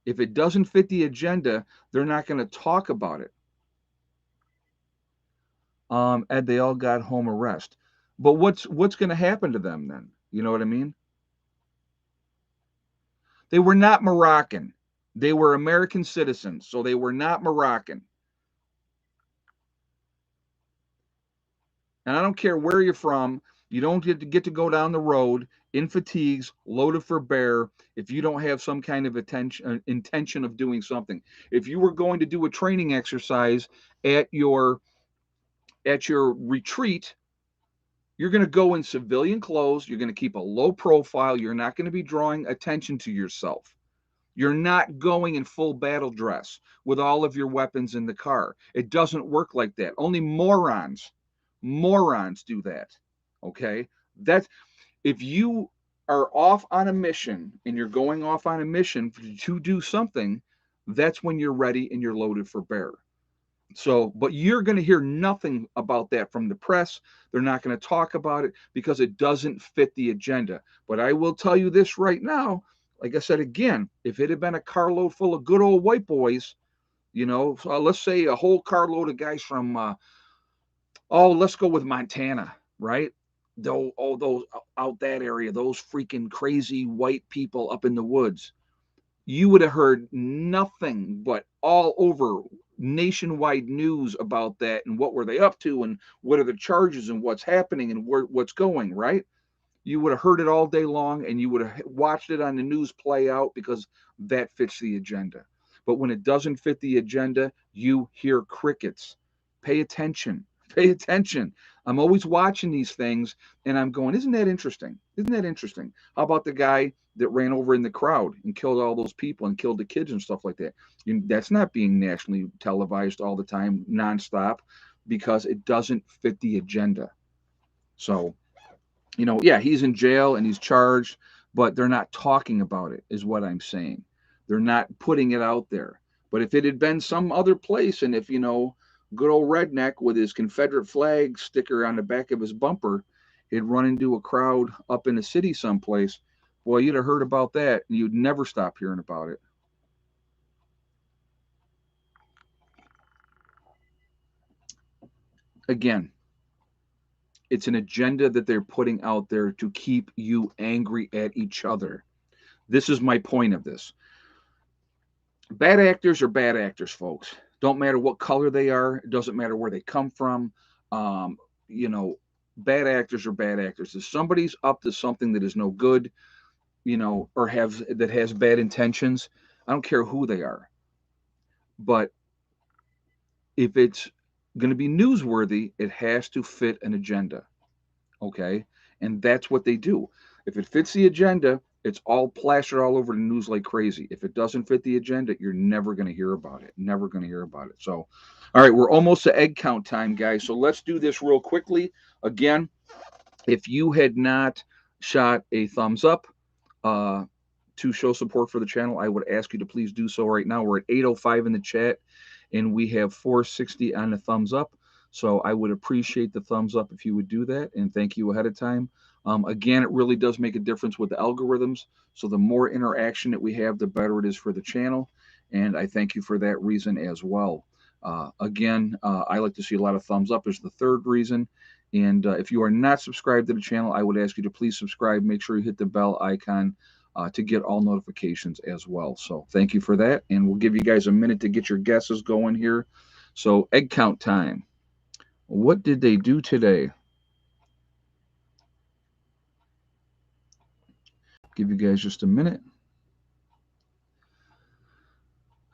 If it doesn't fit the agenda, they're not going to talk about it. And they all got home arrest. But what's going to happen to them then? You know what I mean? They were not Moroccan. They were American citizens, so they were not Moroccan. And I don't care where you're from. You don't get to go down the road in fatigues, loaded for bear, if you don't have some kind of intention of doing something. If you were going to do a training exercise at your retreat, you're going to go in civilian clothes. You're going to keep a low profile. You're not going to be drawing attention to yourself. You're not going in full battle dress with all of your weapons in the car. It doesn't work like that. Only morons do that. Okay? That's if you are off on a mission and you're going off on a mission to do something, that's when you're ready and you're loaded for bear. So, but you're going to hear nothing about that from the press. They're not going to talk about it because it doesn't fit the agenda. But I will tell you this right now. Like I said again, if it had been a carload full of good old white boys, let's say a whole carload of guys from, let's go with Montana, right? Those out that area, those freaking crazy white people up in the woods, you would have heard nothing but all over nationwide news about that and what were they up to and what are the charges and what's happening and what's going, right? You would have heard it all day long and you would have watched it on the news play out because that fits the agenda. But when it doesn't fit the agenda, you hear crickets. Pay attention. Pay attention. I'm always watching these things and I'm going, isn't that interesting? Isn't that interesting? How about the guy that ran over in the crowd and killed all those people and killed the kids and stuff like that? That's not being nationally televised all the time, nonstop, because it doesn't fit the agenda. So, yeah, he's in jail and he's charged, but they're not talking about it, is what I'm saying. They're not putting it out there. But if it had been some other place, and if, good old redneck with his Confederate flag sticker on the back of his bumper had run into a crowd up in the city someplace, boy, you'd have heard about that and you'd never stop hearing about it. Again, it's an agenda that they're putting out there to keep you angry at each other. This is my point of this. Bad actors are bad actors, folks. Don't matter what color they are. It doesn't matter where they come from. Um, you know, Bad actors are bad actors. If somebody's up to something that is no good, or has bad intentions, I don't care who they are. But if it's going to be newsworthy, it has to fit an agenda. Okay, and that's what they do. If it fits the agenda, it's all plastered all over the news like crazy. If it doesn't fit the agenda, you're never going to hear about it. Never going to hear about it. So, all right, we're almost to egg count time, guys. So let's do this real quickly. Again, if you had not shot a thumbs up to show support for the channel, I would ask you to please do so right now. We're at 805 in the chat, and we have 460 on the thumbs up. So I would appreciate the thumbs up if you would do that, and thank you ahead of time. Again, it really does make a difference with the algorithms. So the more interaction that we have, the better it is for the channel. And I thank you for that reason as well. Again, I like to see a lot of thumbs up is the third reason. And if you are not subscribed to the channel, I would ask you to please subscribe. Make sure you hit the bell icon to get all notifications as well. So thank you for that. And we'll give you guys a minute to get your guesses going here. So egg count time. What did they do today? Give you guys just a minute.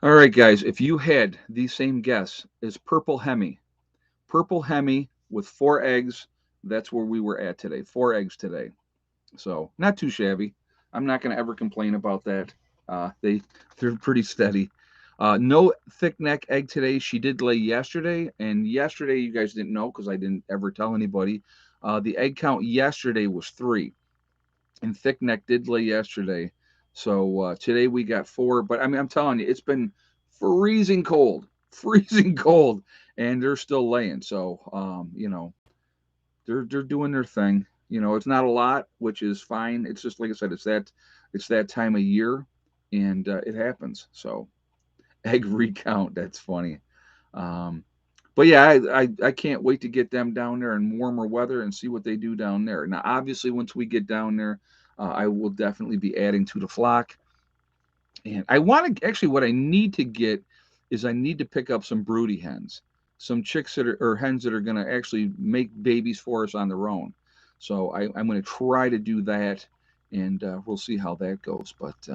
All right, guys, if you had the same guess as purple hemi with 4 eggs, that's where we were at today. 4 eggs today. So not too shabby. I'm not going to ever complain about that. They're pretty steady. No thick neck egg today. She did lay yesterday, and yesterday you guys didn't know because I didn't ever tell anybody. The egg count yesterday was 3, and thick neck did lay yesterday. So today we got 4. But I mean, I'm telling you, it's been freezing cold, and they're still laying. So they're doing their thing. It's not a lot, which is fine. It's just like I said, it's that time of year, and it happens. So egg recount, that's funny. Um, but yeah, I can't wait to get them down there in warmer weather and see what they do down there. Now, obviously, once we get down there, I will definitely be adding to the flock. And I want to actually, what I need to get is I need to pick up some broody hens, some chicks that are, or hens that are going to actually make babies for us on their own. So I'm going to try to do that, and we'll see how that goes. But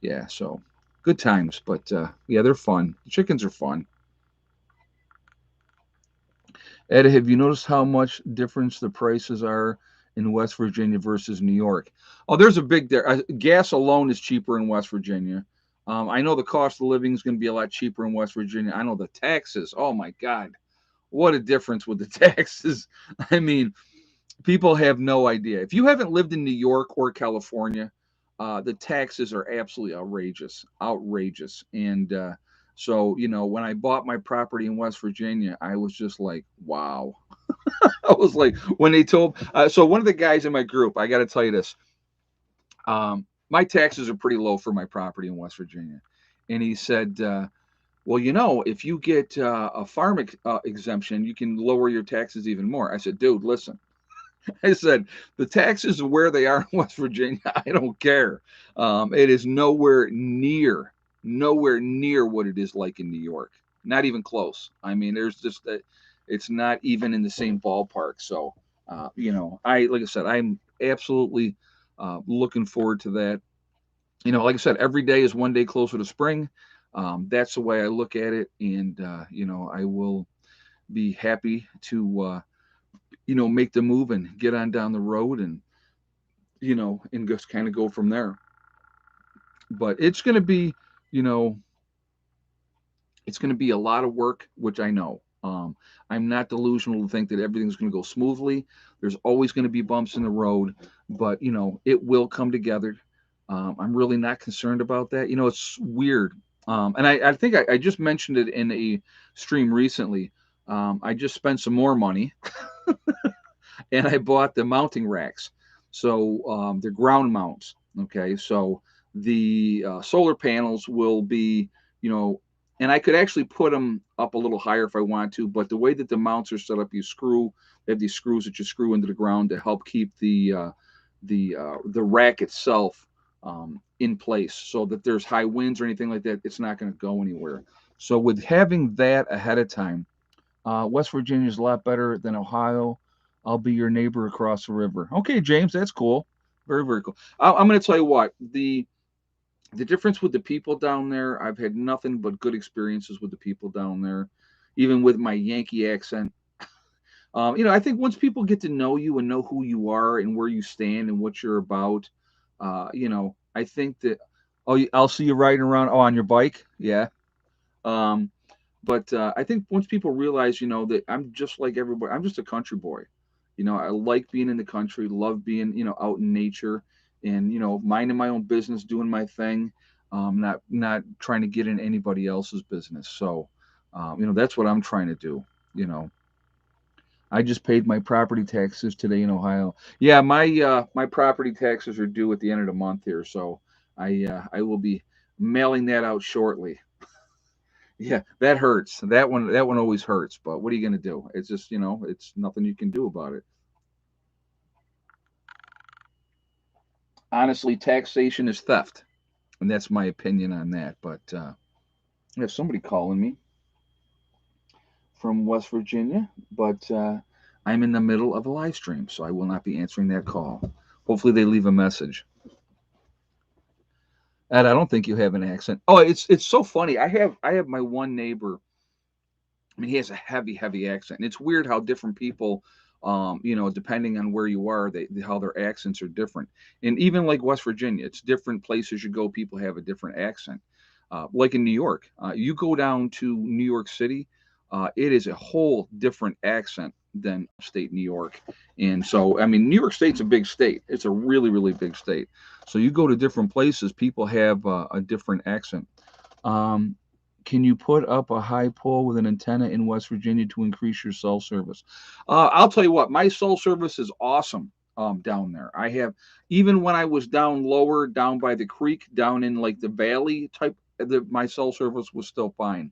yeah, so good times. But yeah, they're fun. The chickens are fun. Ed, have you noticed how much difference the prices are in West Virginia versus New York? Oh, there's a big there. Gas alone is cheaper in West Virginia. I know the cost of living is going to be a lot cheaper in West Virginia. I know the taxes. Oh my God, what a difference with the taxes. I mean, people have no idea. If you haven't lived in New York or California, the taxes are absolutely outrageous. And so, when I bought my property in West Virginia, I was just like, wow. I was like, when they told, so one of the guys in my group, I got to tell you this, my taxes are pretty low for my property in West Virginia. And he said, well, if you get a farm exemption, you can lower your taxes even more. I said, dude, listen. I said, the taxes are where they are in West Virginia. I don't care. It is nowhere near what it is like in New York. Not even close. I mean, there's just that it's not even in the same ballpark. So, like I said, I'm absolutely looking forward to that. Like I said, every day is one day closer to spring. That's the way I look at it. And, I will be happy to, make the move and get on down the road and, and just kind of go from there. But it's going to be, you know, it's going to be a lot of work, which I know. I'm not delusional to think that everything's going to go smoothly. There's always going to be bumps in the road, but, it will come together. I'm really not concerned about that. It's weird. And I think I just mentioned it in a stream recently. I just spent some more money and I bought the mounting racks. So they're ground mounts. Okay. So the solar panels will be, and I could actually put them up a little higher if I want to, but the way that the mounts are set up, they have these screws that you screw into the ground to help keep the rack itself in place, so that there's high winds or anything like that, it's not going to go anywhere. So with having that ahead of time, West Virginia is a lot better than Ohio. I'll be your neighbor across the river. Okay, James, that's cool. Very, very cool. I'm going to tell you what, the difference with the people down there, I've had nothing but good experiences with the people down there, even with my Yankee accent. I think once people get to know you and know who you are and where you stand and what you're about, I think that, oh, I'll see you riding around, oh, on your bike. Yeah. Um, but I think once people realize, that I'm just like everybody, I'm just a country boy. I like being in the country, love being, out in nature and, minding my own business, doing my thing, not trying to get in anybody else's business. So, that's what I'm trying to do. I just paid my property taxes today in Ohio. Yeah, my property taxes are due at the end of the month here, so I will be mailing that out shortly. Yeah, that hurts. That one always hurts. But what are you gonna do? It's just it's nothing you can do about it. Honestly, taxation is theft, and that's my opinion on that. But I have somebody calling me from West Virginia, but I'm in the middle of a live stream, so I will not be answering that call. Hopefully, they leave a message. Ed, I don't think you have an accent. Oh, it's so funny. I have my one neighbor. I mean, he has a heavy, heavy accent. And it's weird how different people, depending on where you are, how their accents are different. And even like West Virginia, it's different places you go. People have a different accent. Like in New York, you go down to New York City, it is a whole different accent than upstate New York. And so, I mean, New York State's a big state. It's a really, really big state. So you go to different places, people have a different accent. Um, can you put up a high pole with an antenna in West Virginia to increase your cell service? I'll tell you what, my cell service is awesome down there. I have, even when I was down lower, down by the creek, down in like the valley type, my cell service was still fine.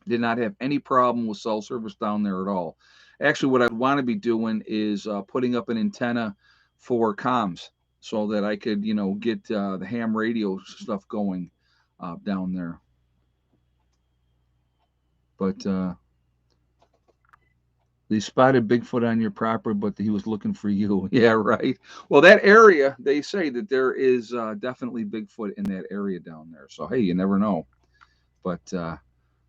Did not have any problem with cell service down there at all. Actually, what I'd want to be doing is putting up an antenna for comms so that I could, get the ham radio stuff going down there. But they spotted Bigfoot on your property, but he was looking for you. Yeah, right. Well, that area, they say that there is definitely Bigfoot in that area down there. So hey, you never know. But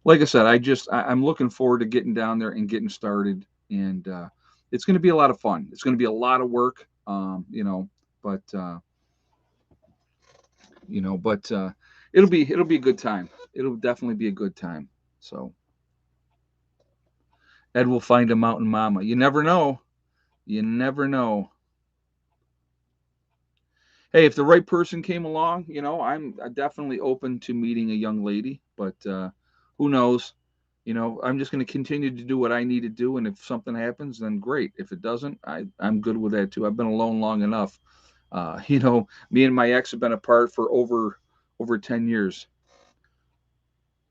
like I said, I'm looking forward to getting down there and getting started, and it's going to be a lot of fun. It's going to be a lot of work, but it'll be a good time. It'll definitely be a good time. So Ed will find a mountain mama. You never know. You never know. Hey, if the right person came along, I'm definitely open to meeting a young lady, but who knows? I'm just going to continue to do what I need to do, and if something happens, then great. If it doesn't, I'm good with that too. I've been alone long enough. Me and my ex have been apart for over 10 years.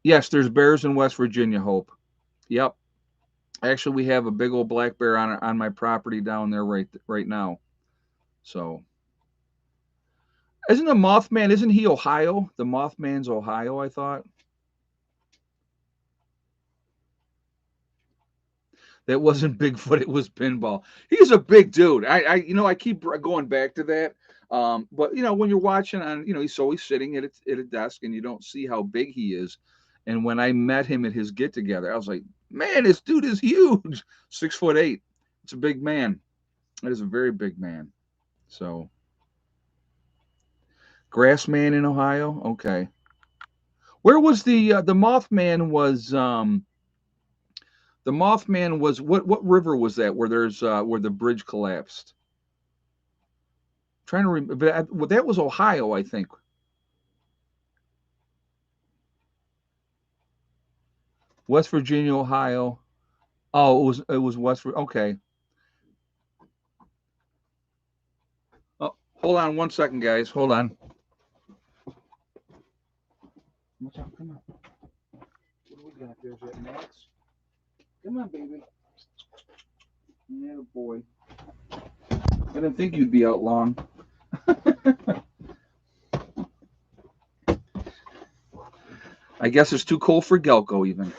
Yes, there's bears in West Virginia. Hope. Yep. Actually, we have a big old black bear on my property down there right now. So, isn't the Mothman? Isn't he Ohio? The Mothman's Ohio. I thought that wasn't Bigfoot. It was Pinball. He's a big dude. I keep going back to that. But when you're watching on, he's always sitting at a desk, and you don't see how big he is. And when I met him at his get together, I was like, man, this dude is huge. 6'8". It's a big man. That is a very big man. So, Grassman in Ohio. Okay. Where was the Mothman was? The Mothman was what river was that? Where the bridge collapsed? Trying to remember. Well, that was Ohio, I think. West Virginia, Ohio. Oh, it was West. Okay. Oh, hold on 1 second, guys. Hold on. What's up? Come on. What do we got? There's that Max. Come on, baby. Yeah, boy. I didn't think you'd be out long. I guess it's too cold for Gelko even.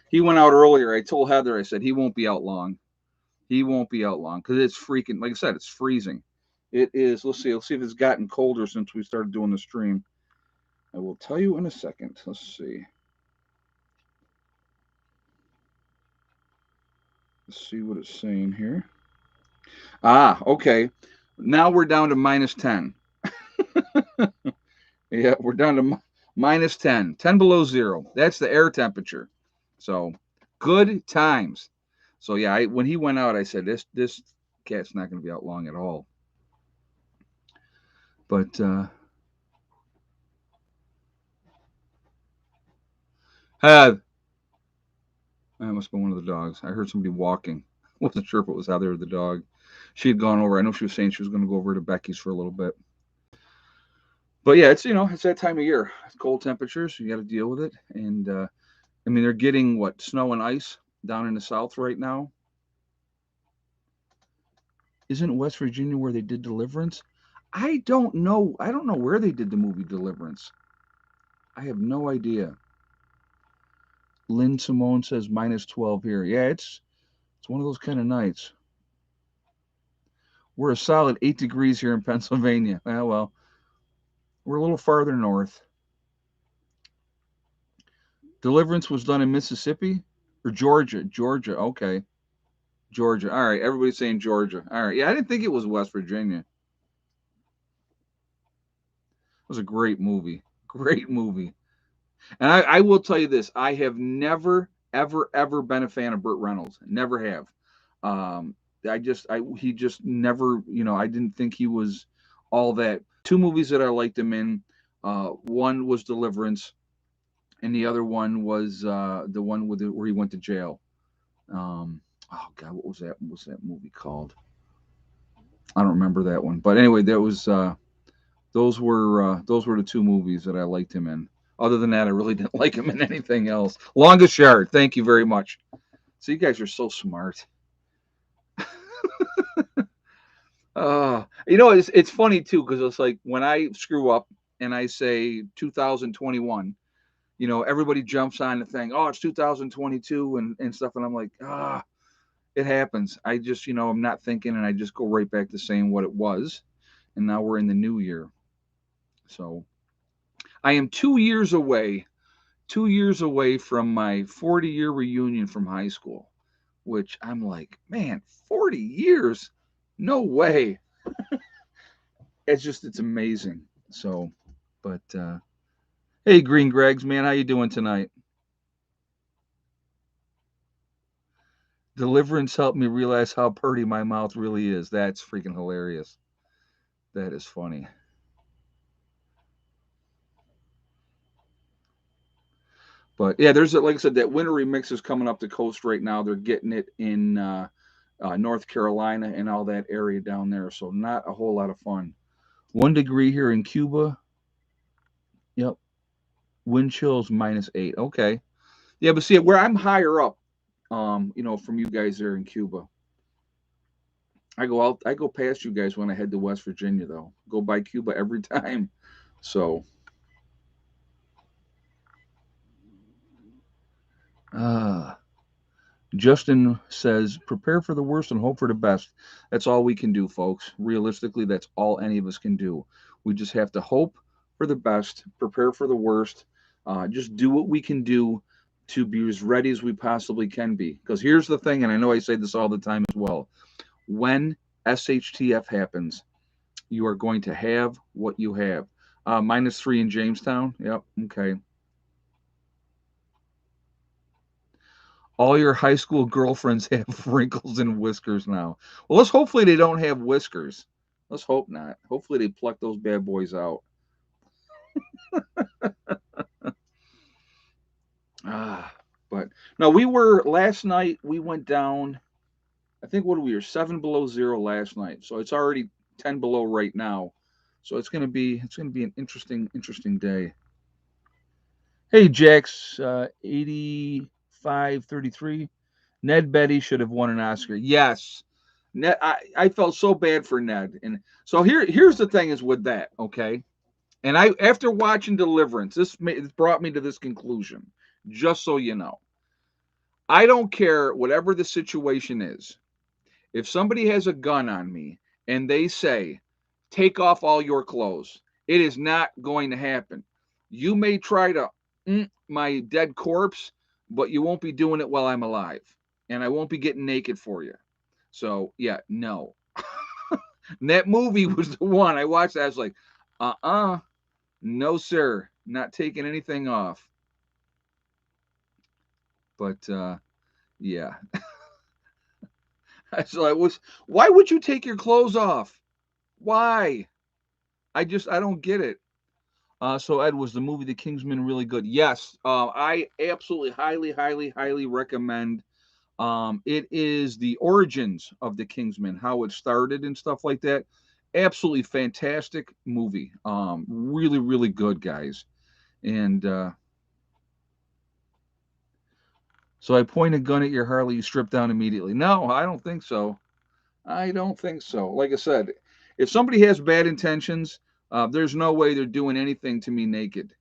He went out earlier. I told Heather, I said he won't be out long. He won't be out long because it's freaking. Like I said, it's freezing. It is. Let's see. Let's see if it's gotten colder since we started doing the stream. I will tell you in a second. Let's see. Let's see what it's saying here. Okay. Now we're down to -10. Yeah, we're down to -10. 10 below zero. That's the air temperature. So good times. So yeah, when he went out, I said this cat's not going to be out long at all. But that must be one of the dogs. I heard somebody walking. Wasn't sure if it was Heather or the dog. She had gone over. I know she was saying she was going to go over to Becky's for a little bit. But yeah, it's that time of year. It's cold temperatures. You got to deal with it, and I mean, they're getting what, snow and ice down in the south right now. Isn't West Virginia where they did Deliverance? I don't know. I don't know where they did the movie Deliverance. I have no idea. Lynn Simone says -12 here. Yeah, it's one of those kind of nights. We're a solid 8 degrees here in Pennsylvania. Well, we're a little farther north. Deliverance was done in Mississippi or Georgia. Georgia. Okay. Georgia. All right. Everybody's saying Georgia. All right. Yeah, I didn't think it was West Virginia. It was a great movie. Great movie. And I will tell you this: I have never, ever, ever been a fan of Burt Reynolds. Never have. Um, he just never, I didn't think he was all that. Two movies that I liked him in. One was Deliverance, and the other one was the one where he went to jail. Oh God, what was that? What was that movie called? I don't remember that one. But anyway, that was those were the two movies that I liked him in. Other than that, I really didn't like him in anything else. Longest Yard. Thank you very much. So you guys are so smart. It's funny too because it's like when I screw up and I say 2021, everybody jumps on the thing. Oh, it's 2022 and stuff, and I'm like, it happens. I just, I'm not thinking, and I just go right back to saying what it was, and now we're in the new year. So I am 2 years away from my 40-year reunion from high school, which I'm like, man, 40 years? No way. It's amazing. So, but hey, Green Gregs, man, how you doing tonight? Deliverance helped me realize how purty my mouth really is. That's freaking hilarious. That is funny. But yeah, like I said, that winter remix is coming up the coast right now. They're getting it in North Carolina and all that area down there. So not a whole lot of fun. 1 degree here in Cuba. Yep. Wind chills -8. Okay. Yeah, but see where I'm higher up, from you guys there in Cuba. I go past you guys when I head to West Virginia though. Go by Cuba every time. So uh Justin says, prepare for the worst and hope for the best. That's all we can do, folks. Realistically, that's all any of us can do. We just have to hope for the best, prepare for the worst, just do what we can do to be as ready as we possibly can be. Because here's the thing, and I know I say this all the time as well: when SHTF happens, you are going to have what you have. -3 in Jamestown. Yep. Okay. All your high school girlfriends have wrinkles and whiskers now. Well, let's hopefully they don't have whiskers. Let's hope not. Hopefully they pluck those bad boys out. Ah, but no, we were last night. We went down. I think what we were 7 below 0 last night. So it's already 10 below right now. So it's gonna be an interesting day. Hey, Jax, 8533. Ned Betty should have won an Oscar. Yes. Ned, I felt so bad for Ned. And so here's the thing is with that, okay? And after watching Deliverance, it brought me to this conclusion, just so you know. I don't care whatever the situation is. If somebody has a gun on me and they say, take off all your clothes, it is not going to happen. You may try to my dead corpse, but you won't be doing it while I'm alive. And I won't be getting naked for you. So, yeah, no. And that movie was the one I watched. I was like, no, sir. Not taking anything off. But, yeah. So why would you take your clothes off? Why? I don't get it. So Ed, was the movie The Kingsman really good? Yes. I absolutely highly recommend. It is the origins of the Kingsman, how it started and stuff like that. Absolutely fantastic movie. Really good, guys. And So I point a gun at your Harley, you strip down immediately. No, I don't think so. I don't think so. Like I said, if somebody has bad intentions, there's no way they're doing anything to me naked.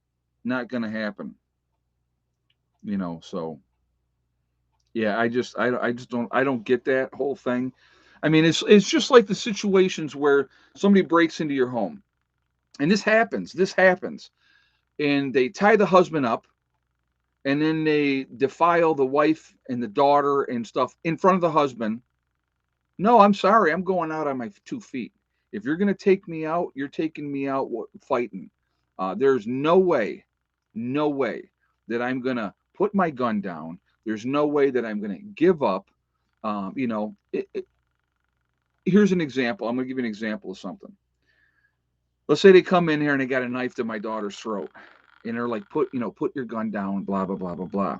Not gonna happen. So yeah, I just don't get that whole thing. I mean, it's just like the situations where somebody breaks into your home, and this happens, and they tie the husband up, and then they defile the wife and the daughter and stuff in front of the husband. No, I'm sorry. I'm going out on my 2 feet. If you're going to take me out, you're taking me out fighting. There's no way that I'm going to put my gun down. There's no way that I'm going to give up. Here's an example. I'm going to give you an example of something. Let's say they come in here and they got a knife to my daughter's throat, and they're like, put your gun down, blah blah blah blah blah.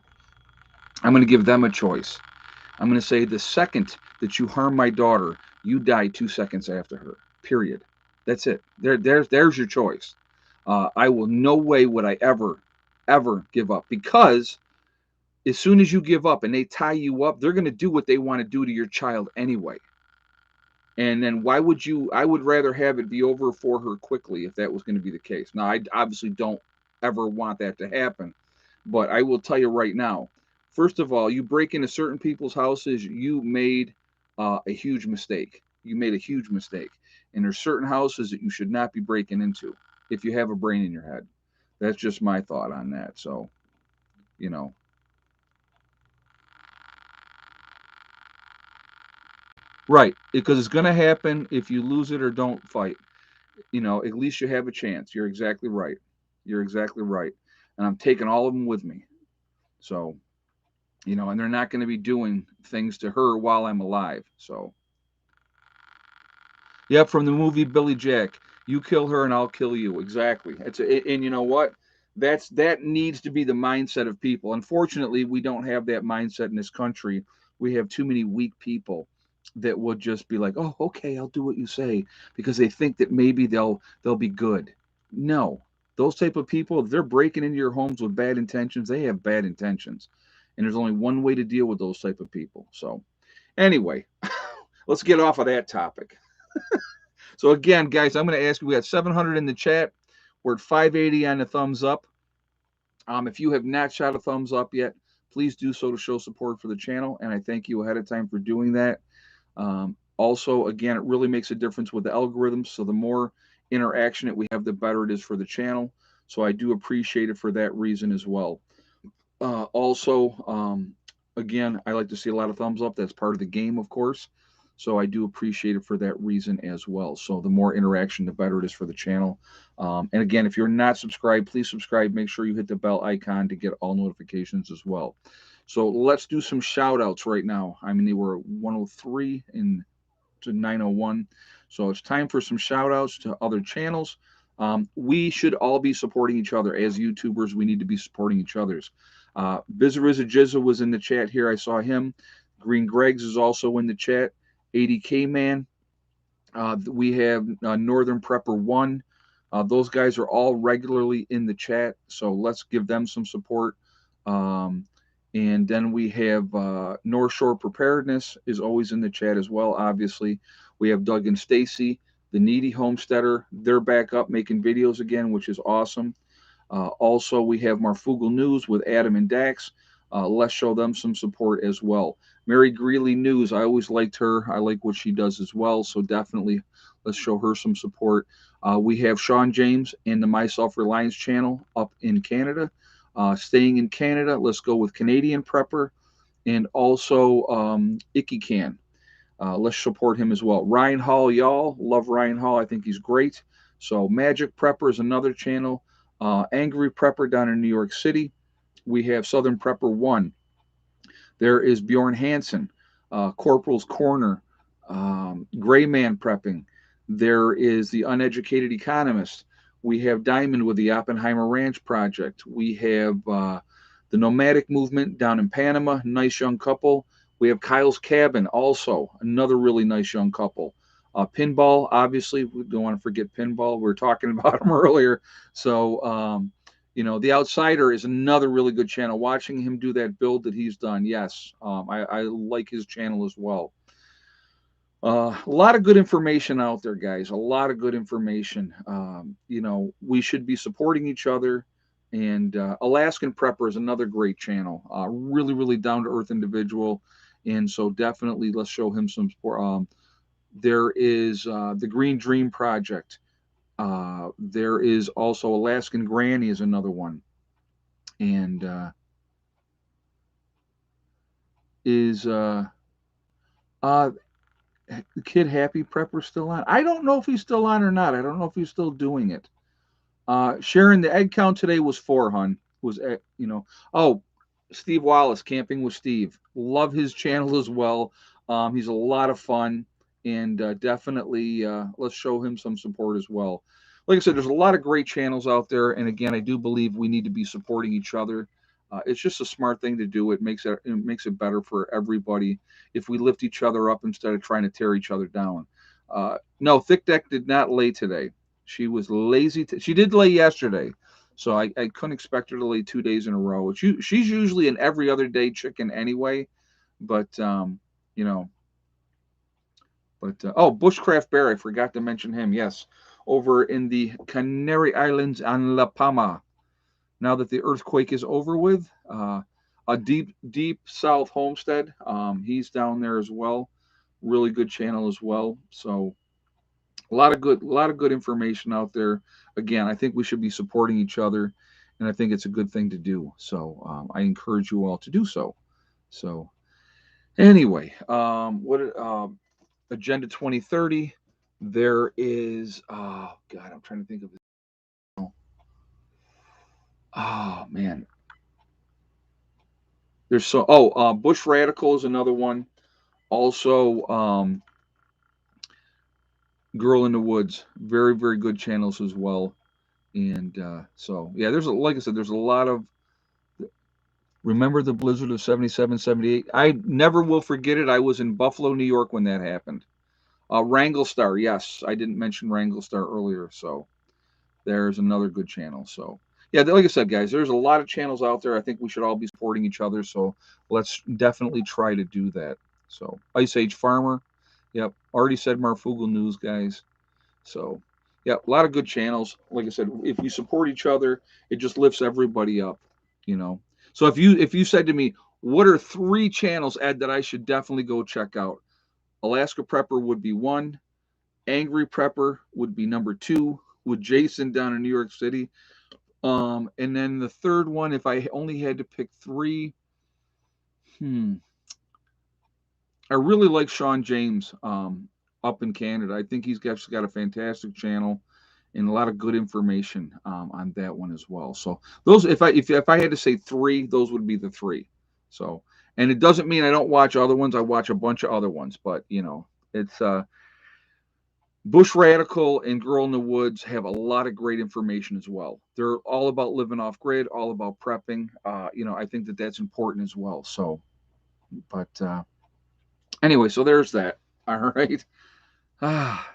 I'm going to give them a choice. I'm going to say the second that you harm my daughter, you die 2 seconds after her. Period. That's it. There's your choice. I will no way would I ever give up, because as soon as you give up and they tie you up, they're going to do what they want to do to your child anyway. And then why would you? I would rather have it be over for her quickly if that was going to be the case. Now, I obviously don't ever want that to happen, but I will tell you right now. First of all, you break into certain people's houses, you made a huge mistake. You made a huge mistake, and there's certain houses that you should not be breaking into if you have a brain in your head. That's just my thought on that. So, you know, right? Because it's going to happen if you lose it or don't fight. At least you have a chance. You're exactly right. You're exactly right. And I'm taking all of them with me. So, and they're not going to be doing things to her while I'm alive. So, yep, from the movie Billy Jack, you kill her and I'll kill you. Exactly. And you know what? That needs to be the mindset of people. Unfortunately, we don't have that mindset in this country. We have too many weak people that would just be like, "Oh, okay, I'll do what you say," because they think that maybe they'll be good. No, those type of people, if they're breaking into your homes with bad intentions, they have bad intentions, and there's only one way to deal with those type of people. So, anyway, let's get off of that topic. So again, guys, I'm going to ask you. We got 700 in the chat. We're at 580 on the thumbs up. If you have not shot a thumbs up yet, please do so to show support for the channel, and I thank you ahead of time for doing that. Also, again, it really makes a difference with the algorithms. So the more interaction that we have, the better it is for the channel. So I do appreciate it for that reason as well. Also, again, I like to see a lot of thumbs up. That's part of the game, of course. So I do appreciate it for that reason as well. So the more interaction, the better it is for the channel. And again, if you're not subscribed, please subscribe. Make sure you hit the bell icon to get all notifications as well. So let's do some shout outs right now. I mean, they were 103 to 901. So it's time for some shout outs to other channels. We should all be supporting each other as YouTubers. We need to be supporting each other's. Bizariza Jizza was in the chat here. I saw him. Green Greg's is also in the chat. 80K Man. We have Northern Prepper 1. Those guys are all regularly in the chat. So let's give them some support. And then we have North Shore Preparedness is always in the chat as well, obviously. We have Doug and Stacy, the Needy Homesteader. They're back up making videos again, which is awesome. Also, we have Marfugal News with Adam and Dax. Let's show them some support as well. Mary Greeley News, I always liked her. I like what she does as well. So definitely let's show her some support. We have Sean James and the My Self Reliance channel up in Canada. Staying in Canada, let's go with Canadian Prepper and also Icky Can. Let's support him as well. Ryan Hall, y'all. Love Ryan Hall. I think he's great. So Magic Prepper is another channel. Angry Prepper down in New York City. We have Southern Prepper 1. There is Bjorn Hansen, Corporal's Corner, Gray Man Prepping. There is the Uneducated Economist. We have Diamond with the Oppenheimer Ranch Project. We have the Nomadic Movement down in Panama, nice young couple. We have Kyle's Cabin, also another really nice young couple. Pinball, obviously, we don't want to forget Pinball. We were talking about him earlier. So, The Outsider is another really good channel. Watching him do that build that he's done, yes, I like his channel as well. A lot of good information out there, guys. A lot of good information. We should be supporting each other. And Alaskan Prepper is another great channel. Really, really down to earth individual. And so definitely let's show him some support. There is the Green Dream Project. There is also Alaskan Granny is another one. And is uh, the kid Happy Prepper still on? I don't know if he's still on or not. I don't know if he's still doing it. Sharon, the egg count today was 4, hun. Oh, Steve Wallace, Camping with Steve. Love his channel as well. He's a lot of fun, and definitely let's show him some support as well. Like I said, there's a lot of great channels out there, and again, I do believe we need to be supporting each other. It's just a smart thing to do. It makes it better for everybody if we lift each other up instead of trying to tear each other down. No, Thick Deck did not lay today. She was lazy. She did lay yesterday, so I couldn't expect her to lay 2 days in a row. She's usually an every other day chicken anyway, but you know, oh, Bushcraft Bear, I forgot to mention him. Yes, over in the Canary Islands on La Palma. Now that the earthquake is over with, a deep south homestead. He's down there as well. Really good channel as well. So a lot of good information out there. Again, I think we should be supporting each other, and I think it's a good thing to do. So I encourage you all to do so. So anyway, what Agenda 2030? There is, oh God, I'm trying to think of it. Oh man, there's Bush Radical is another one. Also, Girl in the Woods, very very good channels as well. And so yeah, like I said, there's a lot of. Remember the blizzard of 77, 78? I never will forget it. I was in Buffalo, New York when that happened. Wrangle Star, yes, I didn't mention Wrangle Star earlier, so there's another good channel. So yeah, like I said, guys, there's a lot of channels out there. I think we should all be supporting each other. So let's definitely try to do that. So Ice Age Farmer, yep, already said Marfugal News, guys. So yeah, a lot of good channels. Like I said, if we support each other, it just lifts everybody up, you know. So if you said to me, what are 3 channels, Ed, that I should definitely go check out? Alaska Prepper would be one. Angry Prepper would be number 2, with Jason down in New York City. And then the third one, if I only had to pick 3, hmm, I really like Sean James up in Canada. I think he's got a fantastic channel and a lot of good information on that one as well. So those, if I had to say 3, those would be the 3. So, and it doesn't mean I don't watch other ones. I watch a bunch of other ones, but it's Bush Radical and Girl in the Woods have a lot of great information as well. They're all about living off grid, all about prepping. I think that that's important as well. So, but anyway, so there's that. All right. Ah,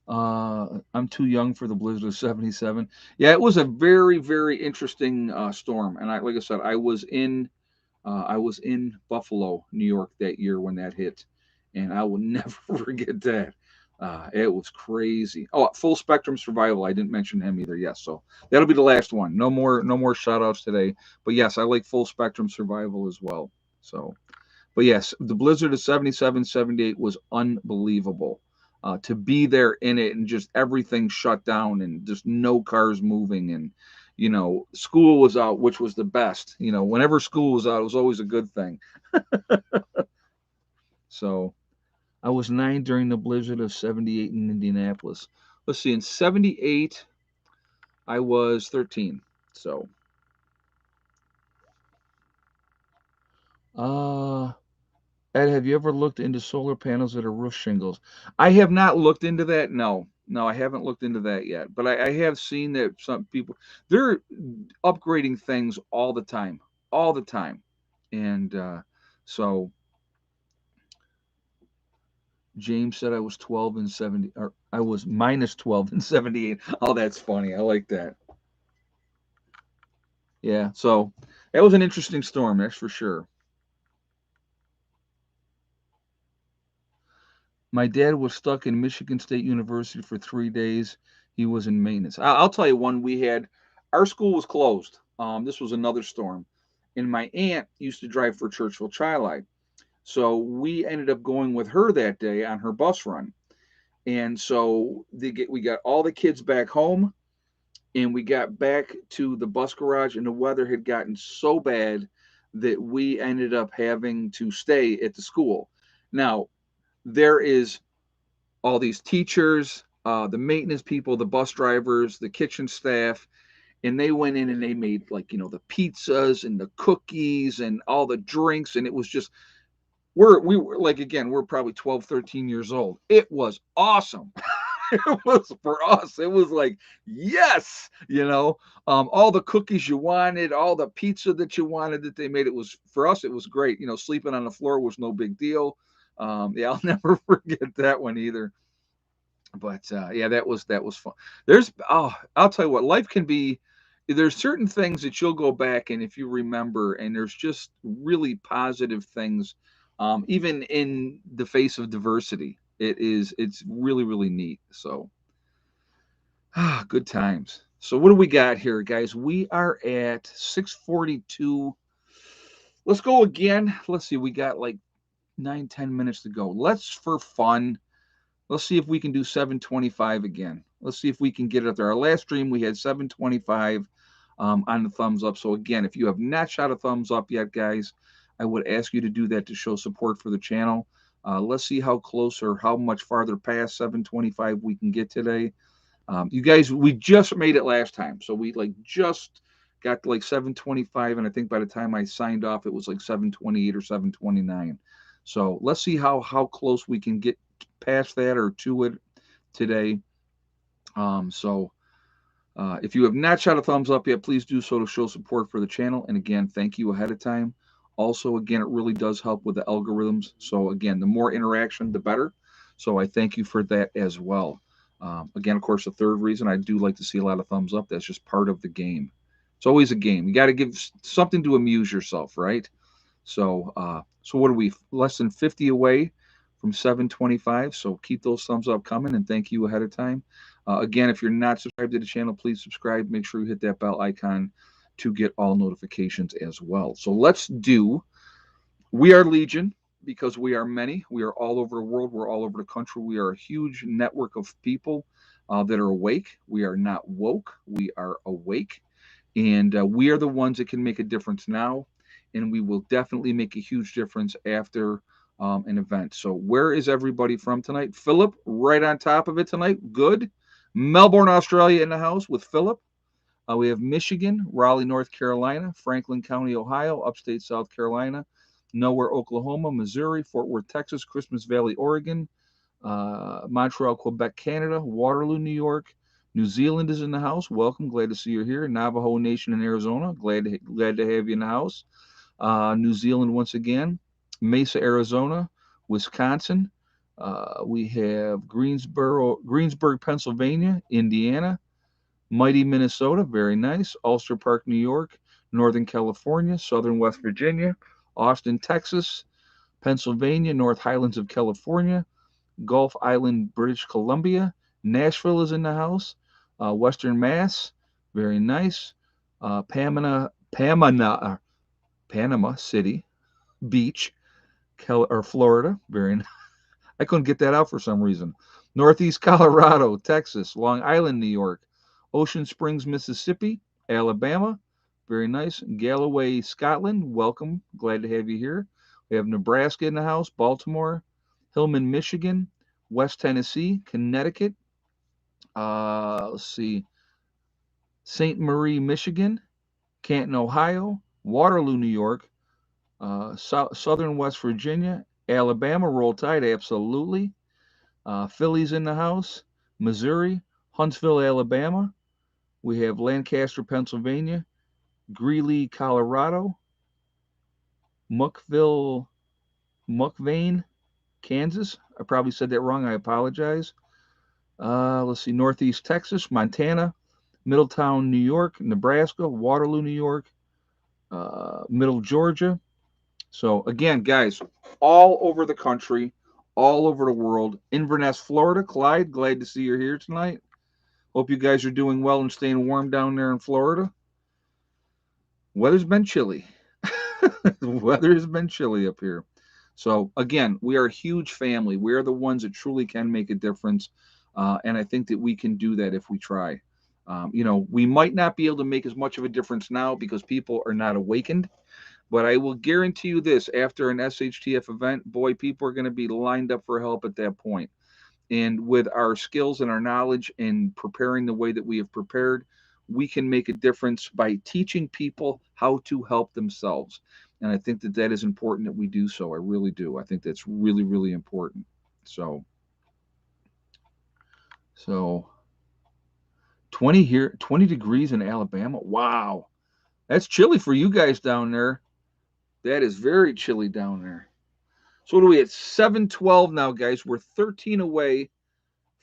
I'm too young for the blizzard of '77. Yeah, it was a very, very interesting storm, and like I said, I was in Buffalo, New York that year when that hit, and I will never forget that. It was crazy. Oh, Full Spectrum Survival. I didn't mention him either. Yes, so that'll be the last one. No more shout outs today. But yes, I like Full Spectrum Survival as well. So, but yes, the blizzard of 77, 78 was unbelievable. To be there in it and just everything shut down and just no cars moving, and school was out, which was the best. Whenever school was out, it was always a good thing. So I was 9 during the blizzard of 78 in Indianapolis. Let's see, in 78, I was 13. So, uh, Ed, have you ever looked into solar panels that are roof shingles? I have not looked into that. No, no, I haven't looked into that yet. But I have seen that some people, they're upgrading things all the time. And so James said I was 12 and 70, or I was minus 12 and 78. Oh, that's funny. I like that. Yeah, so that was an interesting storm, that's for sure. My dad was stuck in Michigan State University for 3 days. He was in maintenance. I'll tell you one we had. Our school was closed. This was another storm, and my aunt used to drive for Churchville Tri-Light. So we ended up going with her that day on her bus run. And so we got all the kids back home, and we got back to the bus garage, and the weather had gotten so bad that we ended up having to stay at the school. Now, there is all these teachers, the maintenance people, the bus drivers, the kitchen staff, and they went in and they made, like, the pizzas and the cookies and all the drinks, and it was just we were like, again, we're probably 12, 13 years old. It was awesome. It was for us. It was like, yes, all the cookies you wanted, all the pizza that you wanted that they made. It was for us. It was great. Sleeping on the floor was no big deal. Yeah, I'll never forget that one either. But yeah, that was fun. I'll tell you what, life can be. There's certain things that you'll go back and if you remember, and there's just really positive things, even in the face of diversity. It's really really neat. So good times. So what do we got here, guys? We are at 6:42. Let's go again. Let's see. We got like 9, 10 minutes to go. Let's for fun. Let's see if we can do 725 again. Let's see if we can get it up there. Our last stream, we had 725 on the thumbs up. So, again, if you have not shot a thumbs up yet, guys, I would ask you to do that to show support for the channel. Let's see how close or how much farther past 725 we can get today. You guys, we just made it last time. So, we just got to 725. And I think by the time I signed off, it was 728 or 729. So, let's see how close we can get past that or to it today. If you have not shot a thumbs up yet, please do so to show support for the channel. And again, thank you ahead of time. Also, again, it really does help with the algorithms. So again, the more interaction, the better. So I thank you for that as well. Again, of course, the third reason I do like to see a lot of thumbs up. That's just part of the game. It's always a game. You got to give something to amuse yourself, right? So what are we? Less than 50 away from 725. So keep those thumbs up coming, and thank you ahead of time. Again, if you're not subscribed to the channel, please subscribe. Make sure you hit that bell icon to get all notifications as well. So let's do. We are Legion because we are many. We are all over the world. We're all over the country. We are a huge network of people that are awake. We are not woke. We are awake. And we are the ones that can make a difference now. And we will definitely make a huge difference after an event. So, where is everybody from tonight? Philip, right on top of it tonight. Good. Melbourne, Australia in the house with Philip. We have Michigan, Raleigh, North Carolina, Franklin County, Ohio, upstate South Carolina, Nowhere, Oklahoma, Missouri, Fort Worth, Texas, Christmas Valley, Oregon, Montreal, Quebec, Canada, Waterloo, New York. New Zealand is in the house. Welcome. Glad to see you here. Navajo Nation in Arizona. Glad to have you in the house. New Zealand once again. Mesa, Arizona. Wisconsin. We have Greensburg, Pennsylvania. Indiana. Mighty, Minnesota. Very nice. Ulster Park, New York. Northern California. Southern West Virginia. Austin, Texas. Pennsylvania. North Highlands of California. Gulf Island, British Columbia. Nashville is in the house. Western Mass, very nice. Panama City Beach, Florida, very nice. I couldn't get that out for some reason. Northeast Colorado, Texas, Long Island, New York, Ocean Springs, Mississippi, Alabama, very nice. Galloway, Scotland, welcome. Glad to have you here. We have Nebraska in the house, Baltimore, Hillman, Michigan, West Tennessee, Connecticut. Let's see. St. Marie, Michigan, Canton, Ohio, Waterloo, New York, Southern West Virginia, Alabama, Roll Tide, absolutely. Philly's in the house, Missouri, Huntsville, Alabama. We have Lancaster, Pennsylvania, Greeley, Colorado, Muckville, Muckvane, Kansas. I probably said that wrong. I apologize. Let's see, Northeast Texas, Montana, Middletown, New York, Nebraska, Waterloo, New York, Middle Georgia. So again, guys, all over the country, all over the world. Inverness, Florida. Clyde, glad to see you're here tonight. Hope you guys are doing well and staying warm down there in Florida. Weather's been chilly. The weather has been chilly up here. So again, we are a huge family. We are the ones that truly can make a difference, and I think that we can do that if we try. We might not be able to make as much of a difference now because people are not awakened. But I will guarantee you this: after an SHTF event, boy, people are going to be lined up for help at that point. And with our skills and our knowledge and preparing the way that we have prepared, we can make a difference by teaching people how to help themselves. And I think that that is important that we do so. I really do. I think that's really, really important. So, so 20 here, 20 degrees in Alabama. Wow. That's chilly for you guys down there. That is very chilly down there. So what are we at? 7:12 now, guys. We're 13 away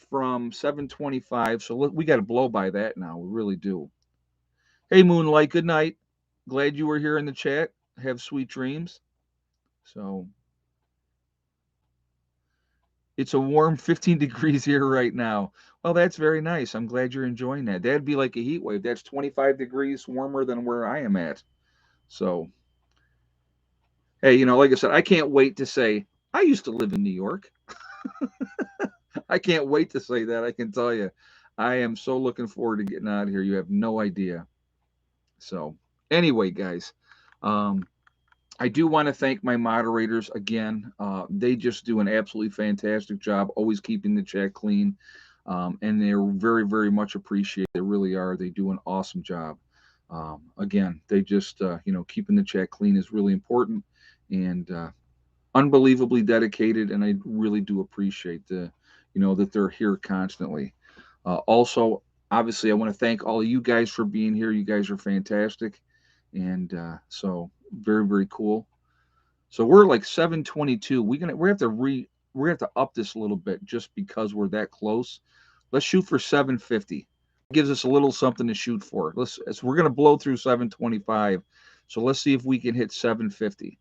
from 7:25. So we got to blow by that now. We really do. Hey, Moonlight. Good night. Glad you were here in the chat. Have sweet dreams. So it's a warm 15 degrees here right now. Well, that's very nice. I'm glad you're enjoying that. That'd be like a heat wave. That's 25 degrees warmer than where I am at. So, hey, like I said, I can't wait to say I used to live in New York. I can't wait to say that. I can tell you, I am so looking forward to getting out of here. You have no idea. So, anyway, guys, um, I do want to thank my moderators again. They just do an absolutely fantastic job, always keeping the chat clean, and they're very, very much appreciated. They really are. They do an awesome job. Again, they just, keeping the chat clean is really important, and unbelievably dedicated. And I really do appreciate that they're here constantly. Also, obviously, I want to thank all of you guys for being here. You guys are fantastic, and so very, very cool. So we're like 7:22. We have to up this a little bit just because we're that close. Let's shoot for 7:50. Gives us a little something to shoot for. We're gonna blow through 7:25. So let's see if we can hit 7:50.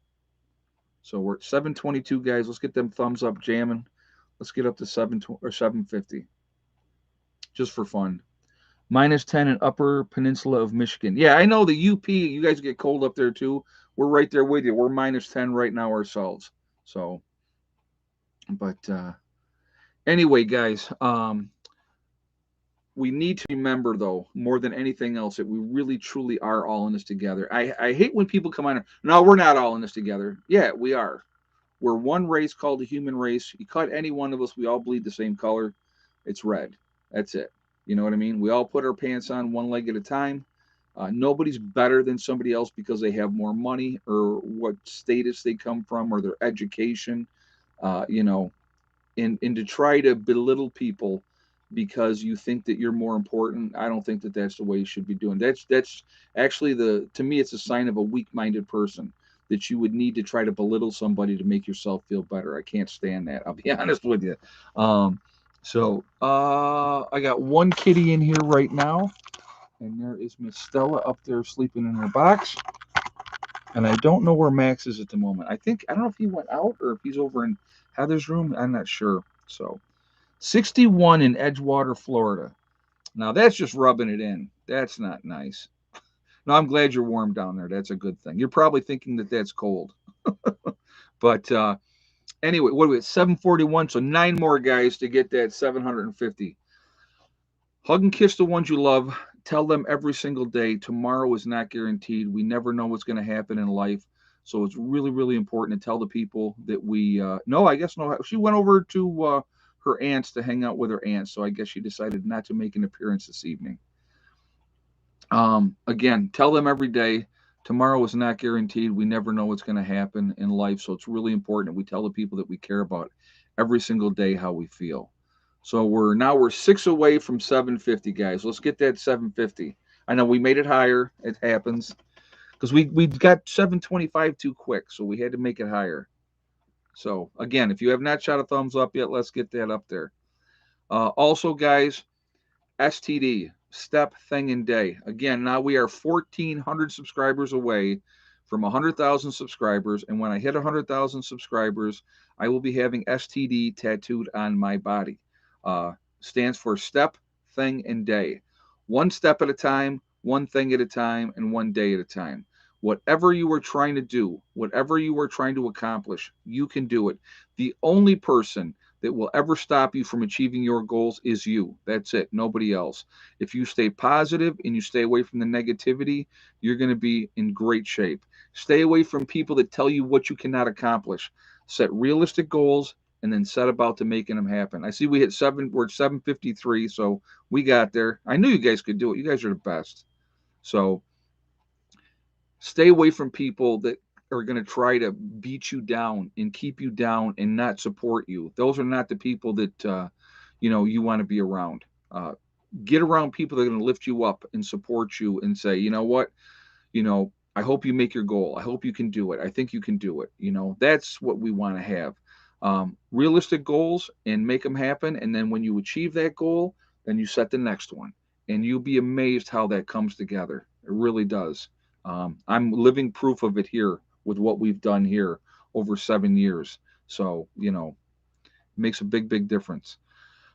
So we're at 7:22, guys. Let's get them thumbs up jamming. Let's get up to 7:50. Just for fun. -10 in Upper Peninsula of Michigan. Yeah, I know the UP. You guys get cold up there too. We're right there with you. We're -10 right now ourselves. So, but anyway, guys, we need to remember though, more than anything else, that we really truly are all in this together. I hate when people come on. No, we're not all in this together. Yeah, we are. We're one race called the human race. You cut any one of us, we all bleed the same color. It's red. That's it. You know what I mean? We all put our pants on one leg at a time. Nobody's better than somebody else because they have more money or what status they come from or their education. Uh, you know, and to try to belittle people because you think that you're more important, I don't think that that's the way you should be doing. That's actually to me it's a sign of a weak-minded person that you would need to try to belittle somebody to make yourself feel better. I can't stand that. I'll be honest with you. I got one kitty in here right now, and there is Miss Stella up there sleeping in her box. And I don't know where Max is at the moment. I don't know if he went out or if he's over in Heather's room. I'm not sure. So 61 in Edgewater, Florida. Now that's just rubbing it in. That's not nice. No, I'm glad you're warm down there. That's a good thing. You're probably thinking that that's cold. But anyway, what are we at? 741. So 9 more guys to get that 750. Hug and kiss the ones you love. Tell them every single day tomorrow is not guaranteed. We never know what's going to happen in life. So it's really, really important to tell the people that no, she went over to her aunts to hang out with her aunts. So I guess she decided not to make an appearance this evening. Again, tell them every day tomorrow is not guaranteed. We never know what's going to happen in life. So it's really important that we tell the people that we care about every single day how we feel. So we're 6 away from 750, guys. Let's get that 750. I know we made it higher. It happens because we got 725 too quick, so we had to make it higher. So again, if you have not shot a thumbs up yet, let's get that up there. Also, guys, STD. step, thing, and day. Again, now we are 1,400 subscribers away from 100,000 subscribers. And when I hit 100,000 subscribers, I will be having STD tattooed on my body. Stands for step, thing, and day. One step at a time, one thing at a time, and one day at a time. Whatever you are trying to do, whatever you are trying to accomplish, you can do it. The only person that will ever stop you from achieving your goals is you. That's it, nobody else. If you stay positive and you stay away from the negativity, you're going to be in great shape. Stay away from people that tell you what you cannot accomplish. Set realistic goals and then set about to making them happen. I see we hit seven. We're at 7:53, so we got there. I knew you guys could do it. You guys are the best. So stay away from people that are going to try to beat you down and keep you down and not support you. Those are not the people that you want to be around. Uh, get around people that are going to lift you up and support you and say, you know what, I hope you make your goal. I hope you can do it. I think you can do it. That's what we want to have. Realistic goals and make them happen. And then when you achieve that goal, then you set the next one. And you'll be amazed how that comes together. It really does. I'm living proof of it here with what we've done here over 7 years. So, it makes a big, big difference.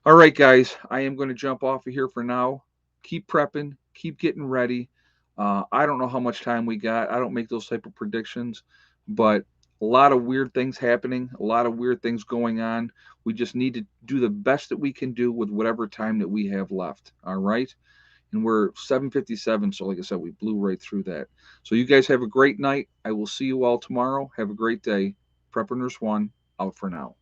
All right, guys, I am going to jump off of here for now. Keep prepping, keep getting ready. I don't know how much time we got. I don't make those type of predictions, but a lot of weird things happening, a lot of weird things going on. We just need to do the best that we can do with whatever time that we have left. All right. And we're 7:57, so like I said, we blew right through that. So you guys have a great night. I will see you all tomorrow. Have a great day. Prepper Nurse One out for now.